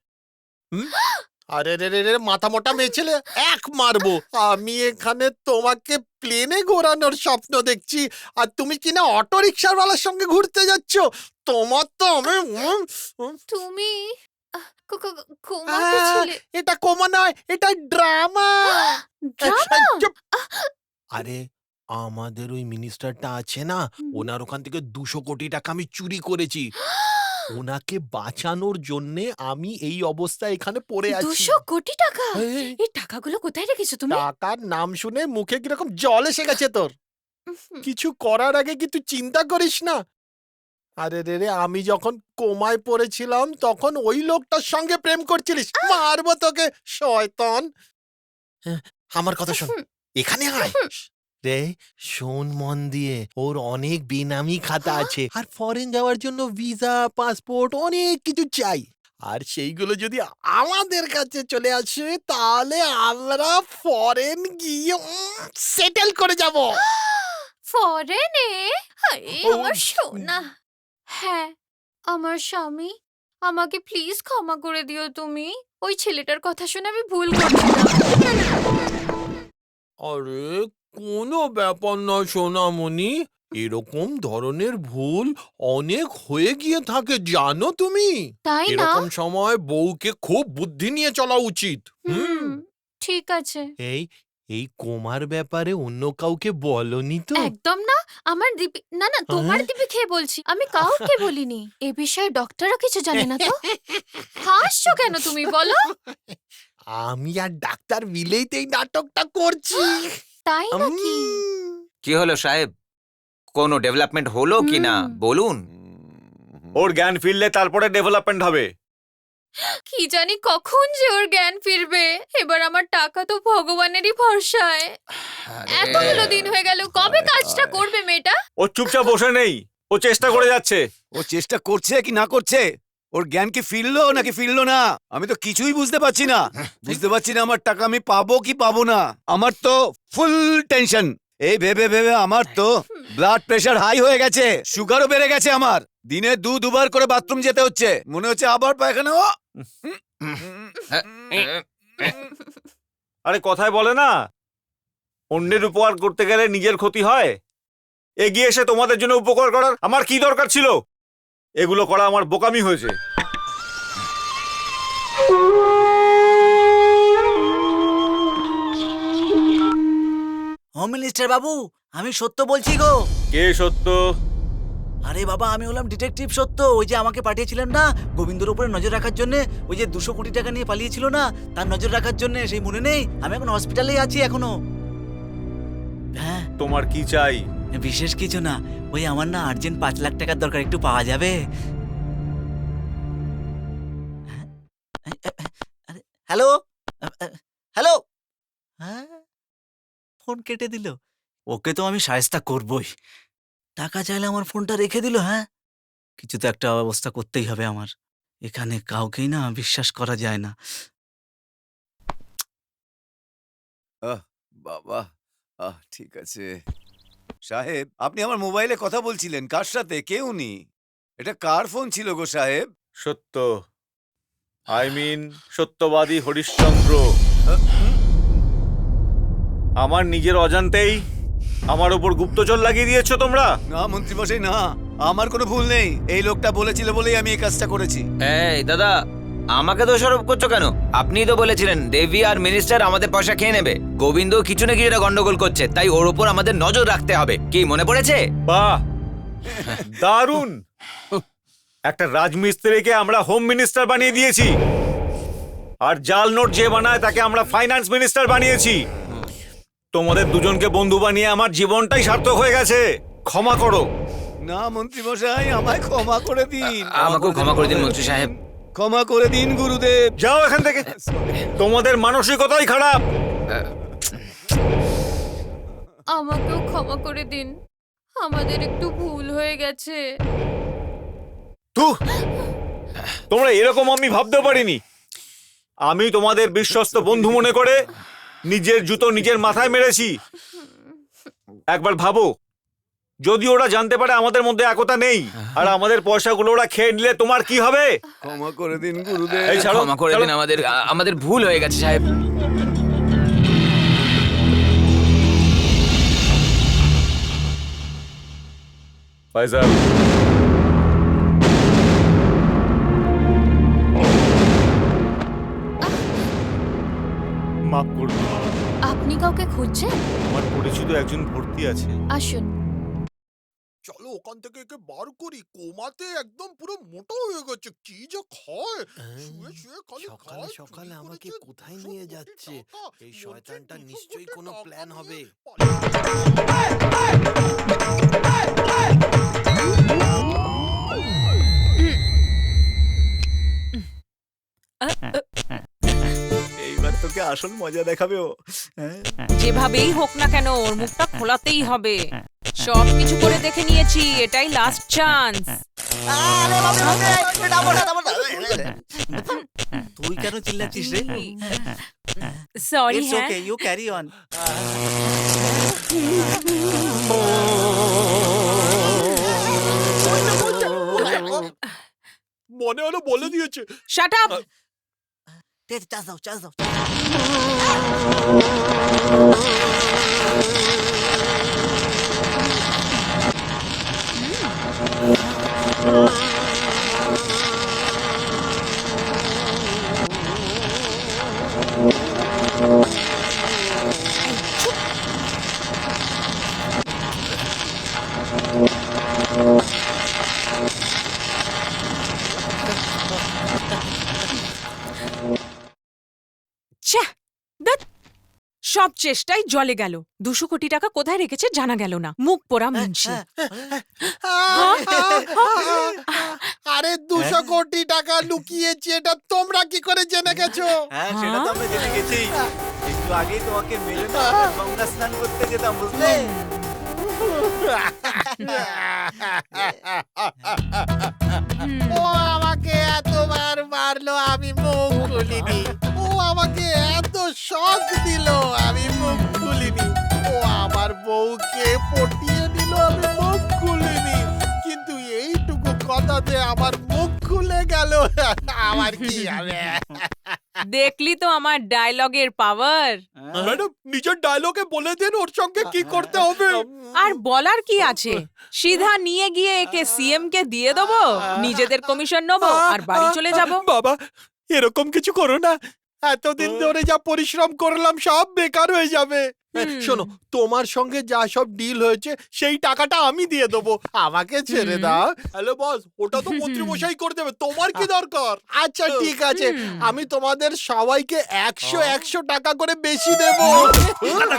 আরে রে রে রে মাথা মোটা মেয়ে ছেলে, এক মারবো। আমি এখানে তোমাকে প্লেনে ঘোরানোর স্বপ্ন দেখছি আর তুমি কিনা অটো রিক্সাওয়ালার সঙ্গে ঘুরতে যাচ্ছ। তোমার তো আমি তুমি ঘুমাচ্ছিলে। এটা কোমা নয়, এটা ড্রামা। ড্রামা? চুপ। আরে আমাদের ওই মিনিস্টারটা আছে না, ওনার ওখান থেকে 200 কোটি টাকা আমি চুরি করেছি। ওনাকে বাঁচানোর জন্য আমি এই অবস্থায় এখানে পড়ে আছি। 200 কোটি টাকা? এই, এই টাকাগুলো কোথায় রেখেছো তুমি? টাকার নাম শুনে মুখে কিরকম জল এসে গেছে তোর। কিছু করার আগে কি তুই চিন্তা করিস না? আরে রে রে আমি যখন কোমায় পড়েছিলাম তখন ওই লোকটার সঙ্গে প্রেম করছিলিস। মারবো তোকে শয়তান। আমার কথা শোন, এখানে আয় রে, শোন মন দিয়ে, ওর অনেক বেনামি খাতা আছে আর ফরেন যাওয়ার জন্য ভিসা পাসপোর্ট অনেক কিছু চাই। আর সেইগুলো যদি আমাদের কাছে চলে আসে তাহলে আমরা ফরেন গিয়ে সেটেল করে যাব। ফরেনে? আরে আমার সোনা। হ্যাঁ, আমার স্বামী, আমাকে প্লিজ ক্ষমা করে দিও তুমি। ওই ছেলেটার কথা শুনে আমি ভুল করছিলাম। আরে কোনো ব্যাপার না সোনামণি, এরকম ধরনের ভুল অনেক হয়ে গিয়ে থাকে জানো তুমি। তাই না? এরকম সময় বউকে খুব বুদ্ধি নিয়ে চলা উচিত। ঠিক আছে। এই কোমার ব্যাপারে অন্য কাউকে বলনি তো? একদম না। আমার দিবি না না, তোমার দিবি খেয়ে বলছি, আমি কাউকে বলিনি। এ বিষয়ে ডক্টরও কিছু জানে না তো। হাসছো কেন তুমি বলো? আমি আর ডাক্তার মিলেই তো এই নাটকটা করছি। তাই নাকি? কি হলো সাহেব, কোনো ডেভেলপমেন্ট হলো কি না বলুন। ওর জ্ঞান ফিরলে তারপরে ডেভেলপমেন্ট হবে। কি জানি কখন যে ওর জ্ঞান ফিরবে। এবার আমার টাকা তো ভগবানেরই ভরসায়। এতগুলো দিন হয়ে গেল, কবে কাজটা করবে মেয়েটা? ও চুপচাপ বসে নেই, ও চেষ্টা করে যাচ্ছে। ও চেষ্টা করছে কি না করছে, ওর জ্ঞান কি ফিরলো নাকি ফিরলো না, আমি তো কিছুই বুঝতে পারছি না। বুঝতে পারছি না আমার টাকা আমি পাবো কি পাবো না। আমার তো ফুল টেনশন। এই ভেবে ভেবে আমার তো ব্লাড প্রেশার হাই হয়ে গেছে, সুগারও বেড়ে গেছে আমার। দিনে দুবার করে বাথরুম যেতে হচ্ছে, মনে হচ্ছে আবার পায়খানা। আরে কথায় বলে না, অন্যের উপকার করতে গেলে নিজের ক্ষতি হয়। এগিয়ে এসে তোমাদের জন্য উপকার করার আমার কি দরকার ছিল? এগুলো করা আমার বোকামি হয়েছে। হোম মিনিস্টার বাবু, আমি সত্য বলছি গো। কে সত্য? আরে বাবা, আমি হলাম ডিটেকটিভ সত্য। ওই যে আমাকে পাঠিয়েছিলেন না গোবিন্দর উপরে নজর রাখার জন্য, ওই যে 200 কোটি টাকা নিয়ে পালিয়েছিল না, তার নজর রাখার জন্য, সেই মনে নেই? আমি এখন হসপিটালেই আছি এখনো। হ্যাঁ, তোমার কি চাই? বিশেষ কিছু না, ওই আমার না আর্জেন্ট 5 লাখ টাকার দরকার, একটু পাওয়া যাবে? হ্যালো হ্যালো, হ্যাঁ, ফোন কেটে দিল। ওকে তো আমি সায়স্তা করবই। টাকা চাইলে আমার ফোনটা রেখে দিল। হ্যাঁ, কিছু তো একটা ব্যবস্থা করতেই হবে আমার। এখানে কাউকেই না বিশ্বাস করা যায় না। বাবা, ঠিক আছে। সাহেব, আপনি আমার মোবাইলে কথা বলছিলেন, কার সাথে? কে উনি? এটা কার ফোন ছিল গো সাহেব? সত্য, আই মিন সত্যবাদী হরিশ্চন্দ্র। আমার নিজের অজান্তেই আমার উপর গুপ্তচর লাগিয়ে দিয়েছো তোমরা। না মন্ত্রীমশাই, না, আমার কোনো ভুল নেই। এই লোকটা বলেছিল বলেই আমি এই কাজটা করেছি। এই দাদা, আমাকে দোষারোপ করছো কেন? আপনিই তো বলেছিলেন দেবী আর মিনিস্টার আমাদের পয়সা খেয়ে নেবে। গোবিন্দ কিছু না কিছু একটা গন্ডগোল করছে, তাই ওর উপর আমাদের নজর রাখতে হবে। কি মনে পড়েছে? বাহ, দারুণ! একটা রাজমিস্ত্রিকে আমরা হোম মিনিস্টার বানিয়ে দিয়েছি, আর জাল নোট যে বানায় তাকে আমরা ফাইন্যান্স মিনিস্টার বানিয়েছি। তোমাদের দুজনকে বন্ধু বানিয়ে আমার জীবনটাই সার্থক হয়ে গেছে। ক্ষমা করো। না মন্ত্রীমশাই, আমায় ক্ষমা করে দিন। আমাকেও ক্ষমা করে দিন মন্ত্রী সাহেব। ক্ষমা করে দিন গুরুদেব। যাও এখান থেকে, তোমাদের মানসিকতাই খারাপ। আমাকেও ক্ষমা করে দিন, আমাদের একটু ভুল হয়ে গেছে। তোমরা এরকম আমি ভাবতে পারিনি। আমি তোমাদের বিশ্বস্ত বন্ধু মনে করে নিজের জুতো নিজের মাথায় মেরেছি। একবার ভাবো, যদি ওরা জানতে পারে আমাদের মধ্যে একতা নেই আর আমাদের পয়সাগুলো ওরা খেয়ে নিলে তোমার কি হবে? ক্ষমা করে দিন গুরুদেব। এই ছাড়ো, ক্ষমা করে দিন, আমাদের ভুল হয়ে গেছে সাহেব। ফাইজাল, মাফ করবে। আপনি কাউকে খুঁজছেন? আমার পরিচিত একজন ভর্তি আছে। আসুন। চলো ওখান থেকে একে বার করি। কোমাতে একদম পুরো মোটা হয়ে গেছে, কি যে খায়, শুয়ে শুয়ে খালি সকালে খায়। সকালে চুরি আমাকে করেছে কোথায় 200 নিয়ে কোটি যাচ্ছে? টাকা। এই বলছে শয়তানটা 200 নিশ্চয়ই কোটি কোনো টাকা প্ল্যান নিয়ে হবে। এইবার তোকে আসল মজা দেখাবে ও। যেভাবেই হোক না কেন ওর মুখটা খোলাতেই হবে। সব কিছু করে দেখে নিয়েছি, এটাই লাস্ট চান্স। তুই কেন চিল্লাচ্ছিস রে? সরি। It's হ্যাঁ, okay, you carry on. মনে হলো বলে দিয়েছে। Shut up. চাষ দাও, চাষ দাও। ছ্যা, ধ্যাৎ, সব সব চেষ্টাই জলে গেল। 200 কোটি টাকা কোথায় রেখেছে জানা গেল না। মুখ পোড়া মুন্সি। আরে 200 কোটি টাকা লুকিয়েছে, এটা তোমরা কি করে জেনে গেছো? হ্যাঁ সেটা তো আমরা জেনে গেছি। একটু আগেই তোমাকে মেরে না গঙ্গা স্নান করতে যেতাম, বুঝলে? ও আমাকে এতবার মারলো, আমি মুখ খুলিনি। ও আমাকে এত শক দিল, আমি মুখ খুলিনি। ও আমার বউকে পটিয়ে দিল, আমি মুখ খুলিনি। কিন্তু এইটুকু কথাতে আমার মুখ খুলে গেল, আমার কি হবে? দেখলি তো আমার ডায়লগের পাওয়ার। ম্যাডাম নিজের ডায়লগে বলে দিন ওর সঙ্গে কি করতে হবে। আর বলার কি আছে, সিধা নিয়ে গিয়ে একে সিএম কে দিয়ে দেবো, নিজেদের কমিশন নেবো আর বাড়ি চলে যাব। বাবা এরকম কিছু করো না, এতদিন ধরে যা পরিশ্রম করলাম সব বেকার হয়ে যাবে। শোনো, তোমার সঙ্গে যা সব ডিল হয়েছে সেই টাকাটা আমি দিয়ে দেবো, আমাকে ছেড়ে দাও। হ্যালো বস, ওটা তো মন্ত্রী মশাই করে দেবে, তোমার কি দরকার? আচ্ছা ঠিক আছে, আমি তোমাদের সবাইকে 100 টাকা করে বেশি দেবো।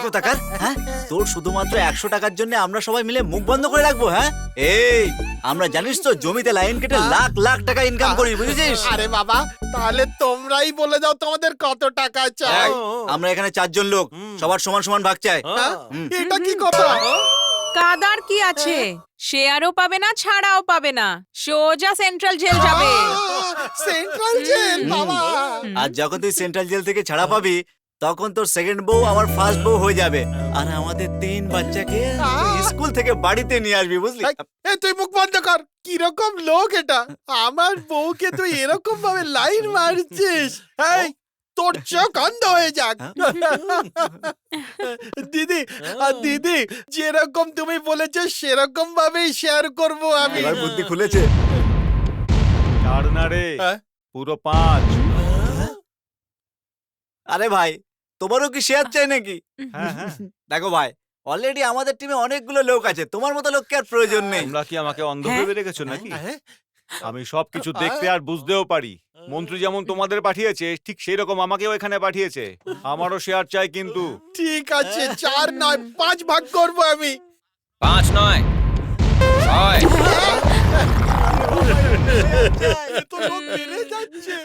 কোথাকার? হ্যাঁ, তোর শুধুমাত্র 100 টাকার জন্য আমরা সবাই মিলে মুখ বন্ধ করে রাখবো? হ্যাঁ, এই আমরা জানিস তো জমিতে লাইন কেটে লাখ লাখ টাকা ইনকাম করি, বুঝেছিস? আরে বাবা, তাহলে তোমরাই বলে দাও তোমাদের কত টাকা চাই। আমরা এখানে 4 জন লোক, সবার সমান সমান ভাগ চাই। এটা কি কথা? কাদার কি আছে, শেয়ারও পাবে না, ছাড়াও পাবে না, সোজা সেন্ট্রাল জেল যাবে। Central jail? বাবা আর যখন তুই সেন্ট্রাল জেল থেকে ছাড়া পাবি, তখন তোর সেকেন্ড বউ আমার ফার্স্ট বউ হয়ে যাবে, আর আমাদের 3 বাচ্চাকে তুই স্কুল থেকে বাড়িতে নিয়ে আসবি, বুঝলি? এই তুই মুখ বন্ধ কর, কিরকম লোক এটা? আমার বউকে তুই এরকম ভাবে লাইন মারছিস? এই তোর চোখ অন্ধ হয়ে যাক। দিদি দিদি, যেরকম তুমি বলেছো সেরকম ভাবেই শেয়ার করব আমি। এবার বুদ্ধি খুলেছে। ছাড় না রে, পুরো 5। আরে ভাই, তোমারও কি শেয়ার চাই নাকি? হ্যাঁ হ্যাঁ, দেখো ভাই, অলরেডি আমাদের টিমে অনেকগুলো লোক আছে, তোমার মতো লোককে আর প্রয়োজন নেই। তোমরা কি আমাকে অন্ধ ভেবে রেখেছো নাকি? আমি সবকিছু দেখতে আর বুঝতেও পারি। মন্ত্রী যেমন তোমাদের পাঠিয়েছে, ঠিক সেই রকম আমাকেও এখানে পাঠিয়েছে। আমারও শেয়ার চাই কিন্তু। ঠিক আছে, 4 নয় 5 ভাগ করব আমি। 5 নয় 6। এত লোক বেড়ে যাচ্ছে।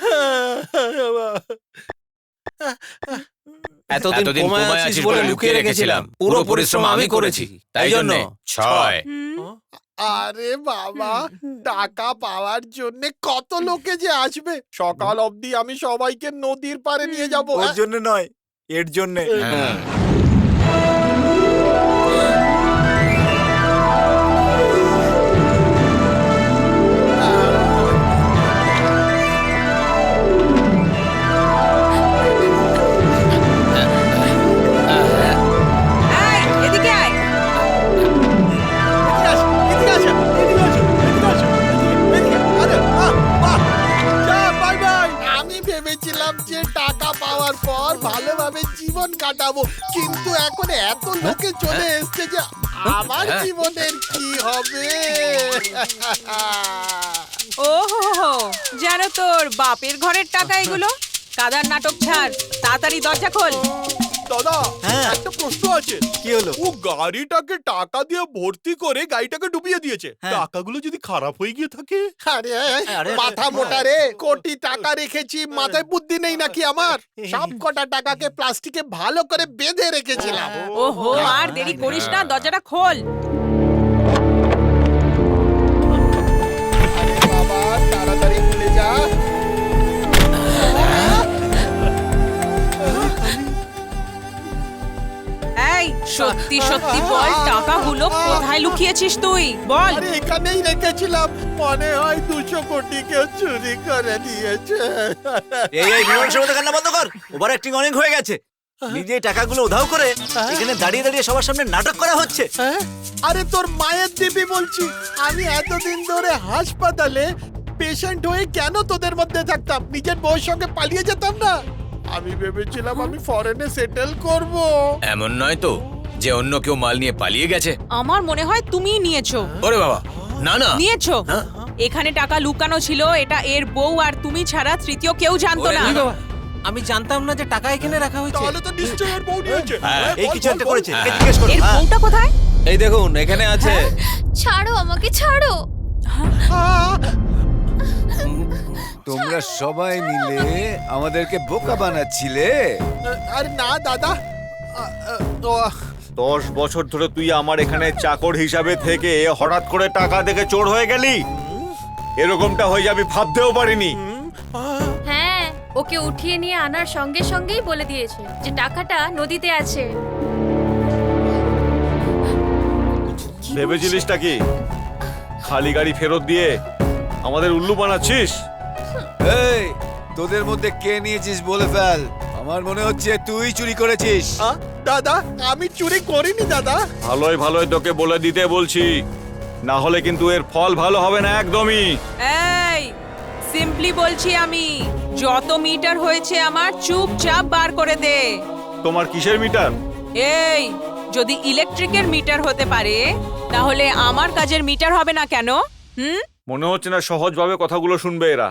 এতদিন কোমায় আছিস বলে লুকিয়ে রেখেছিলাম, পুরো পরিশ্রম আমি করেছি, তাই জন্য 6। আরে বাবা, টাকা পাওয়ার জন্য কত লোকে যে আসবে। সকাল অবধি আমি সবাইকে নদীর পাড়ে নিয়ে যাব। ওর জন্য নয়, এর জন্য। এই, এদিকে আয়। আমি ভেবেছিলাম যে টাকা পাওয়ার পর ভালোভাবে জীবন কাটাবো, কিন্তু এখন এত লোকে চলে এসছে যে আমার জীবনের কি হবে? ওহো, যেন তোর বাপের ঘরের টাকা এগুলো। কাদার নাটক ছাড়, তাড়াতাড়ি দরজা খোল। দাদা, হ্যাঁ। একটা প্রশ্ন আছে। কি হলো? ও গাড়িটাকে টাকা দিয়ে ভর্তি করে গাড়িটাকে ডুবিয়ে দিয়েছে। হ্যাঁ। টাকাগুলো যদি খারাপ হয়ে গিয়ে থাকে? আরে আরে, মাথা মোটা রে, কোটি টাকা রেখেছি, মাথায় বুদ্ধি নেই নাকি আমার? সব কটা টাকাকে প্লাস্টিকে ভালো করে বেঁধে রেখেছিলাম। ওহো, আর দেরি করিস না, দরজাটা খোল। আরে বাবা, তাড়াতাড়ি খুলে যা। এই, সত্যি সত্যি বল, টাকাগুলো কোথায় লুকিয়েছিস তুই? বল। আরে এখানেই রেখেছিলাম, মনে হয় 200 কোটি কেউ চুরি করে নিয়েছে। এই মীমাংসার মতো কান্না বন্ধ কর, ওভার অ্যাক্টিং অনেক হয়ে গেছে। নিজে টাকাগুলো উধাও করে এখানে দাঁড়িয়ে দাঁড়িয়ে সবার সামনে নাটক করা হচ্ছে। আরে তোর মায়ের দিবি বলছি, আমি এতদিন ধরে হাসপাতালে পেশেন্ট হয়ে কেন তোদের মধ্যে থাকতাম? নিজের বউয়ের সঙ্গে পালিয়ে যেতাম না? আমি ভেবেছিলাম আমি ফরেনে সেটেল করব। এমন নয় তো যে অন্য কেউ মাল নিয়ে পালিয়ে গেছে? আমার মনে হয় তুমিই নিয়েছো। ওরে বাবা, না না। নিয়েছো? এখানে টাকা লুকানো ছিল, এটা এর বউ আর তুমি ছাড়া তৃতীয় কেউ জানতো না। আমি জানতাম না যে টাকা এখানে রাখা হয়েছে। তাহলে তো নিশ্চয়ই ওর বউ নিয়েছে। এই কিছু একটা করেছে, একে জিজ্ঞেস করো। এর বউটা কোথায়? এই দেখুন এখানে আছে। ছাড়ো আমাকে, ছাড়ো। তোমরা সবাই মিলে আমাদেরকে বোকা বানাচ্ছিলে। আরে না দাদা, 10 বছর ধরে তুই আমার এখানে চাকর হিসাবে থেকে হঠাৎ করে টাকা দেখে চোর হয়ে গেলি। এরকমটা হয়ে যাবে ভাবতেও পারিনি। হ্যাঁ, ওকে উঠিয়ে নিয়ে আনার সঙ্গে সঙ্গেই বলে দিয়েছে যে টাকাটা নদীতে আছে। ভেবেছিলিসটা কি খালি গাড়ি ফেরত দিয়ে আমাদের উল্লু বানাচ্ছিস? এই, তোদের মধ্যে কে নিয়েছিস বলে ফেল। আমার মনে হচ্ছে তুই চুরি করেছিস। দাদা আমি চুরি করিনি দাদা। ভালোই ভালোই তোকে বলে দিতে বলছি, না হলে কিন্তু এর ফল ভালো হবে না একদমই। এই সিম্পলি বলছি, আমি যত মিটার হয়েছে আমার চুপচাপ বার করে দে। তোমার কিসের মিটার? এই যদি ইলেকট্রিকের মিটার হতে পারে তাহলে আমার কাজের মিটার হবে না কেন? মনে হচ্ছে না সহজভাবে কথাগুলো শুনবে এরা।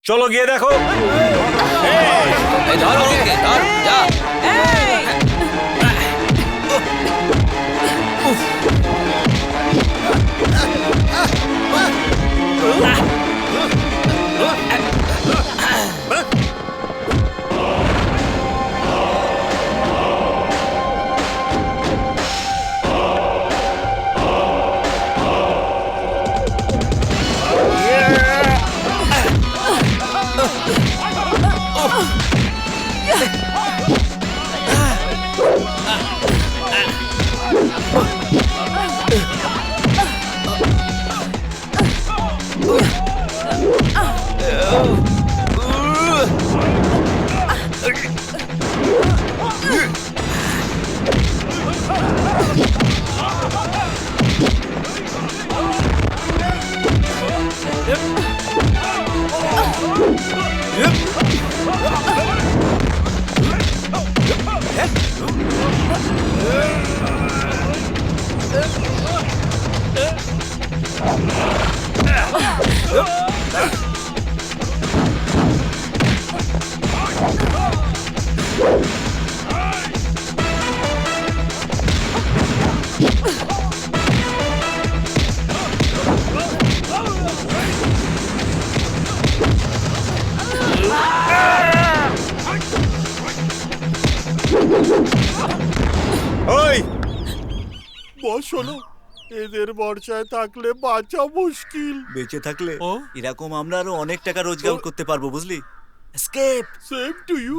চলো গিয়ে দেখো। এই ধর ওকে, ধর, যা। এই ওই বস শোনো, এদের বর্ষায় থাকলে বাঁচা মুশকিল। বেঁচে থাকলে এরকম আমরা আরো অনেক টাকা রোজগার করতে পারবো, বুঝলি? এসকেপ। Same to you.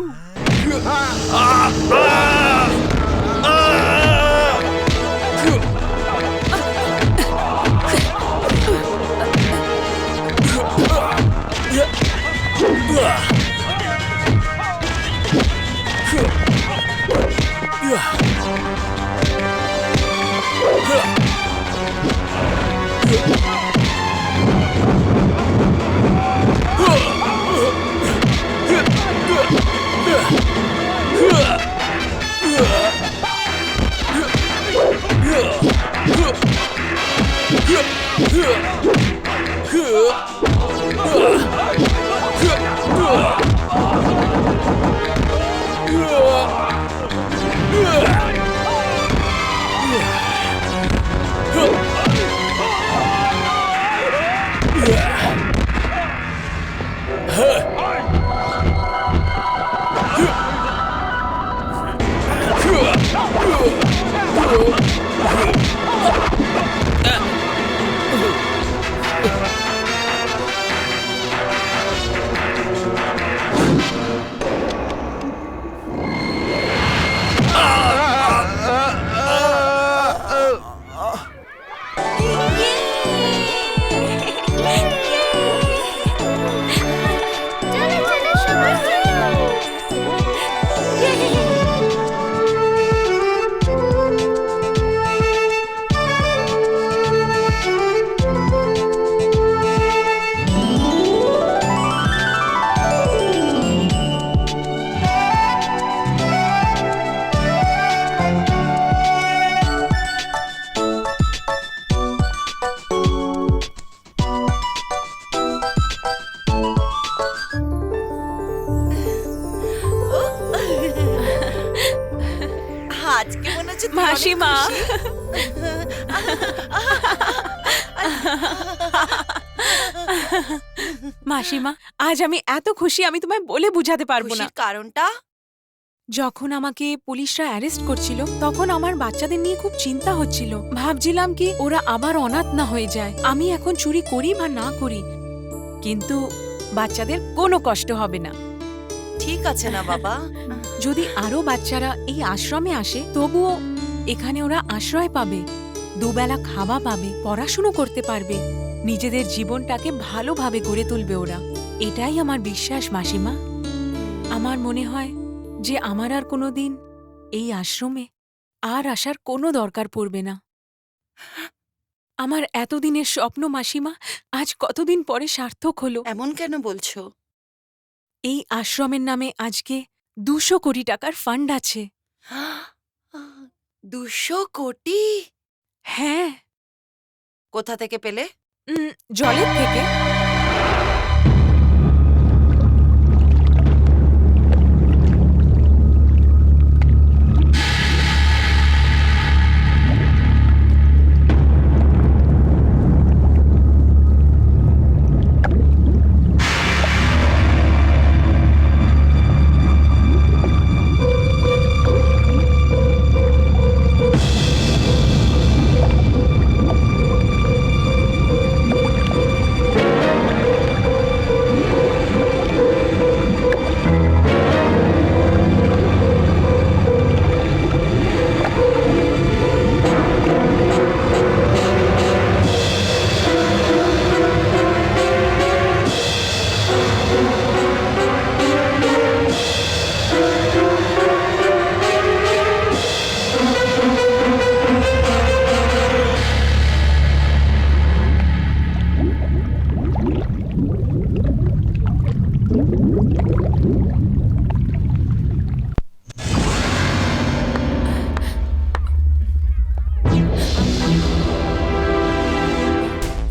মনে হচ্ছে তুই অনেক মাসিমা। খুশি। মাসিমা, আজ আমি এত খুশি আমি তোমায় বলে বোঝাতে পারবো না। খুশির কারণটা? যখন আমাকে পুলিশরা অ্যারেস্ট করছিল তখন আমার বাচ্চাদের নিয়ে খুব চিন্তা হচ্ছিল। ভাবছিলাম কি ওরা আবার অনাথ না হয়ে যায়। আমি এখন চুরি করি বা না করি, কিন্তু বাচ্চাদের কোনো কষ্ট হবে না। ঠিক আছে না বাবা? যদি আরো বাচ্চারা এই আশ্রমে আসে তবুও এখানে ওরা আশ্রয় পাবে, দুবেলা খাওয়া পাবে, পড়াশুনো করতে পারবে, নিজেদের জীবনটাকে ভালোভাবে গড়ে তুলবে ওরা। এটাই আমার বিশ্বাস মাসিমা। আমার মনে হয় যে আমার আর কোনোদিন এই আশ্রমে আর আসার কোনো দরকার পড়বে না। আমার এতদিনের স্বপ্ন মাসিমা আজ কতদিন পরে সার্থক হলো। এমন কেন বলছো? এই আশ্রমের নামে আজকে 200 কোটি টাকার ফান্ড আছে। 200 কোটি? হ্যাঁ। কোথা থেকে পেলে? জলের থেকে।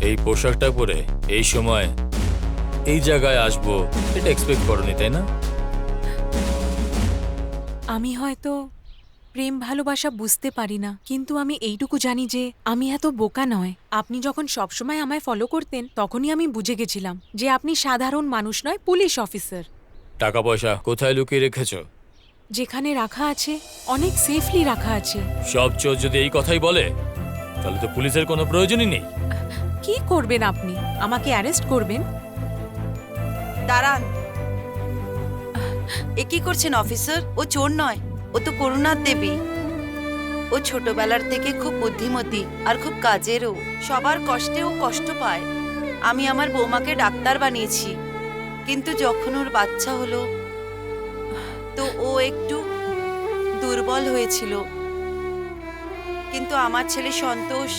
এই পোশাকটা পরে এই সময় এই জায়গায় আসবো এটা এক্সপেক্ট করনি, তাই না? আমি হয়তো প্রেম ভালোবাসা বুঝতে পারি না, কিন্তু আমি এইটুকু জানি যে আমি এত বোকা নয়। আপনি যখন সবসময় আমায় ফলো করতেন তখনই আমি বুঝে গেছিলাম যে আপনি সাধারণ মানুষ নয়, পুলিশ অফিসার। টাকা পয়সা কোথায় লুকিয়ে রেখেছো? যেখানে রাখা আছে অনেক সেফলি রাখা আছে। সব চোর যদি এই কথাই বলে তাহলে তো পুলিশের কোনো প্রয়োজনই নেই। কি করবেন আপনি? আমাকে অ্যারেস্ট করবেন? দাঁড়ান, এ কি করছেন অফিসার? ও চোর নয়, ও তো করুণার দেবী। ও ছোটবেলার থেকে খুব বুদ্ধিমতী আর খুব কাজেরও। সবার কষ্টে ও কষ্ট পায়। আমি আমার বৌমাকে ডাক্তার বানিয়েছি, কিন্তু যখন ওর বাচ্চা হলো তো ও একটু দুর্বল হয়েছিল। কিন্তু আমার ছেলে সন্তোষ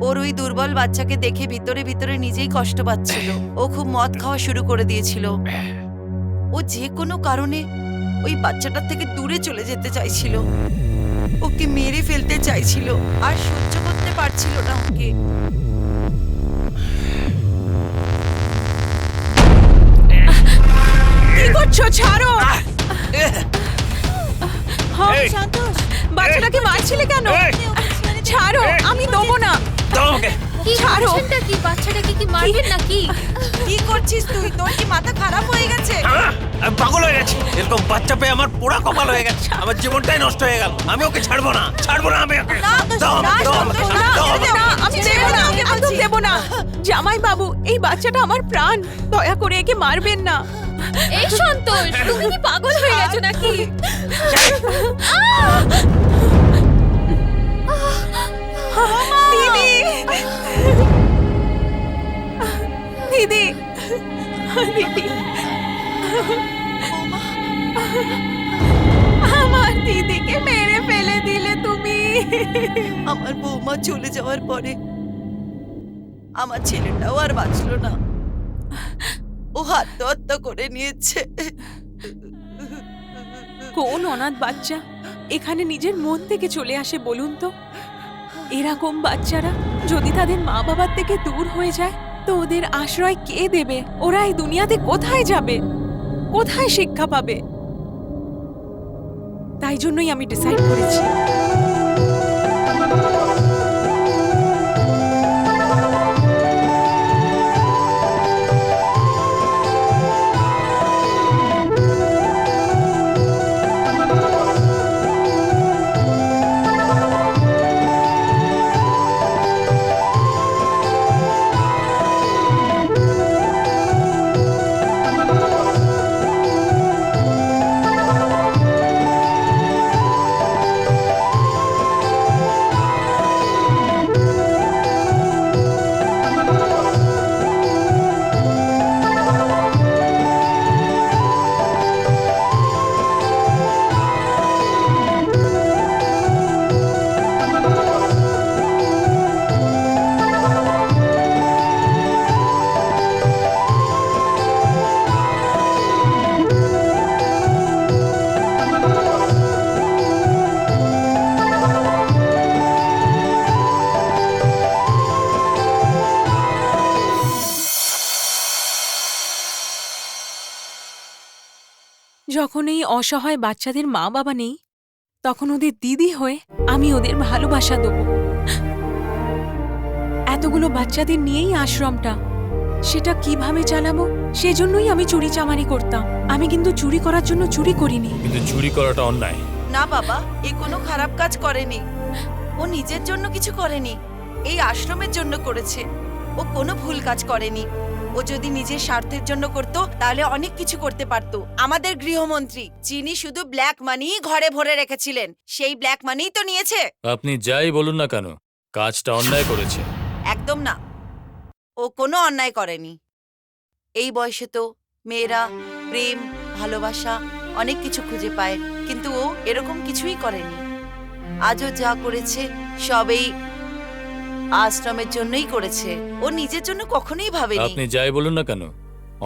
ওর ওই দুর্বল বাচ্চাকে দেখে ভিতরে ভিতরে নিজেই কষ্ট পাচ্ছিল। ও খুব মদ খাওয়া শুরু করে দিয়েছিল। ও যে কোনো কারণে ওই বাচ্চাটার থেকে দূরে চলে যেতে চাইছিল, ওকে মেরে ফেলতে চাইছিল, আর সহ্য করতে পারছিল না ওকে। কি করছো? ছাড়ো। সন্তোষ, বাচ্চাটাকে মারছিলে কেন? ছাড়ো, আমি দেবো না। কি ছাড়ো। করছেনটা কি? বাচ্চাটাকে কি মারবেন নাকি? কি করছিস তুই? তোর কি মাথা খারাপ হয়ে গেছে? আমি পাগল হয়ে গেছি। এরকম বাচ্চা পেয়ে আমার পোড়া কপাল হয়ে গেছে। আমার জীবনটাই নষ্ট হয়ে গেল। আমি ওকে ছাড়বো না, ছাড়বো না আমি ওকে। দাও আমাকে, দাও আমাকে, দাও আমাকে। আমি দেবো না, একদম দেবো না। জামাই বাবু, এই বাচ্চাটা আমার প্রাণ, দয়া করে একে মারবেন না। এই সন্তোষ, তুমি কি পাগল হয়ে গেছো নাকি? দিদি, দিদি, দিদি, আমার দিদিকে মেরে ফেলে দিলে তুমি। আমার বৌমা চলে যাওয়ার পরে আমার ছেলেটাও আর বাঁচলো না। ও আত্মহত্যা করে নিয়েছে। কোন অনাথ বাচ্চা এখানে নিজের মন থেকে চলে আসে বলুন তো? এরকম বাচ্চারা যদি তাদের মা বাবার থেকে দূর হয়ে যায় তো ওদের আশ্রয় কে দেবে? ওরা এই দুনিয়াতে কোথায় যাবে, কোথায় শিক্ষা পাবে? তাই জন্যই আমি ডিসাইড করেছি যখন এই অসহায় বাচ্চাদের মা বাবা নেই তখন ওদের দিদি হয়ে আমি ওদের ভালোবাসা দেব। এতগুলো বাচ্চাদের নিয়েই আশ্রমটা, সেটা কিভাবে চালাবো সেজন্যই আমি চুরি চামারি করতাম। আমি কিন্তু চুরি করার জন্য চুরি করিনি। কিন্তু চুরি করাটা অন্যায়। না বাবা, এ কোনো খারাপ কাজ করেনি। ও নিজের জন্য কিছু করেনি, এই আশ্রমের জন্য করেছে। ও কোনো ভুল কাজ করেনি। ও যদি নিজের স্বার্থের জন্য করত তাহলে অনেক কিছু করতে পারতো। আমাদের গৃহমন্ত্রী যিনি শুধু ব্ল্যাক মানি ঘরে ভরে রেখেছিলেন, সেই ব্ল্যাক মানিই তো নিয়েছে। আপনি যাই বলুন না কেন, কাজটা অন্যায় করেছে। একদম না, ও কোনো অন্যায় করেনি। এই বয়সে তো মেয়েরা প্রেম, ভালোবাসা অনেক কিছু খুঁজে পায়, কিন্তু ও এরকম কিছুই করেনি। আজও যা করেছে সবই আশ্রমের জন্যই করেছে। ও নিজের জন্য কখনোই ভাবেনি। আপনি যাই বলুন না কেন,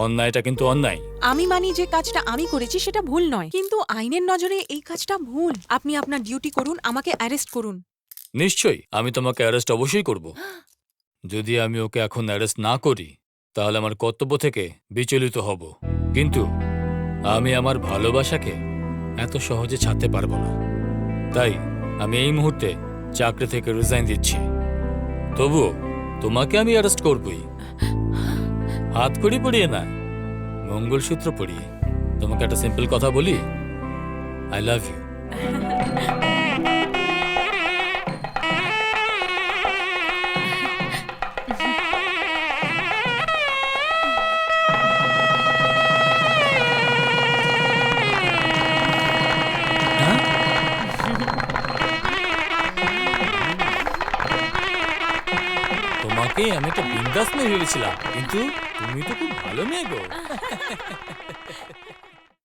অন্যায়টা কিন্তু অন্যায়। আমি মানি যে কাজটা আমি করেছি সেটা ভুল নয়, কিন্তু আইনের নজরে এই কাজটা ভুল। আপনি আপনার ডিউটি করুন, আমাকে অ্যারেস্ট করুন। নিশ্চয়ই আমি তোমাকে অ্যারেস্ট অবশ্যই করব। যদি আমি ওকে এখন অ্যারেস্ট না করি তাহলে আমার কর্তব্য থেকে বিচলিত হব। কিন্তু আমি আমার ভালোবাসাকে এত সহজে ছাড়তে পারবো না। তাই আমি এই মুহূর্তে চাকরি থেকে রিজাইন দিচ্ছি। তবুও তোমাকে আমি অ্যারেস্ট করবই, হাতকড়ি পরিয়ে না, মঙ্গলসূত্র পরিয়ে। তোমাকে একটা সিম্পল কথা বলি, আই লাভ ইউ। তোমাকে আমি একটা বিন্দাস মেয়ে ভেবেছিলাম, কিন্তু তুমি তো খুব ভালো মেয়ে গো।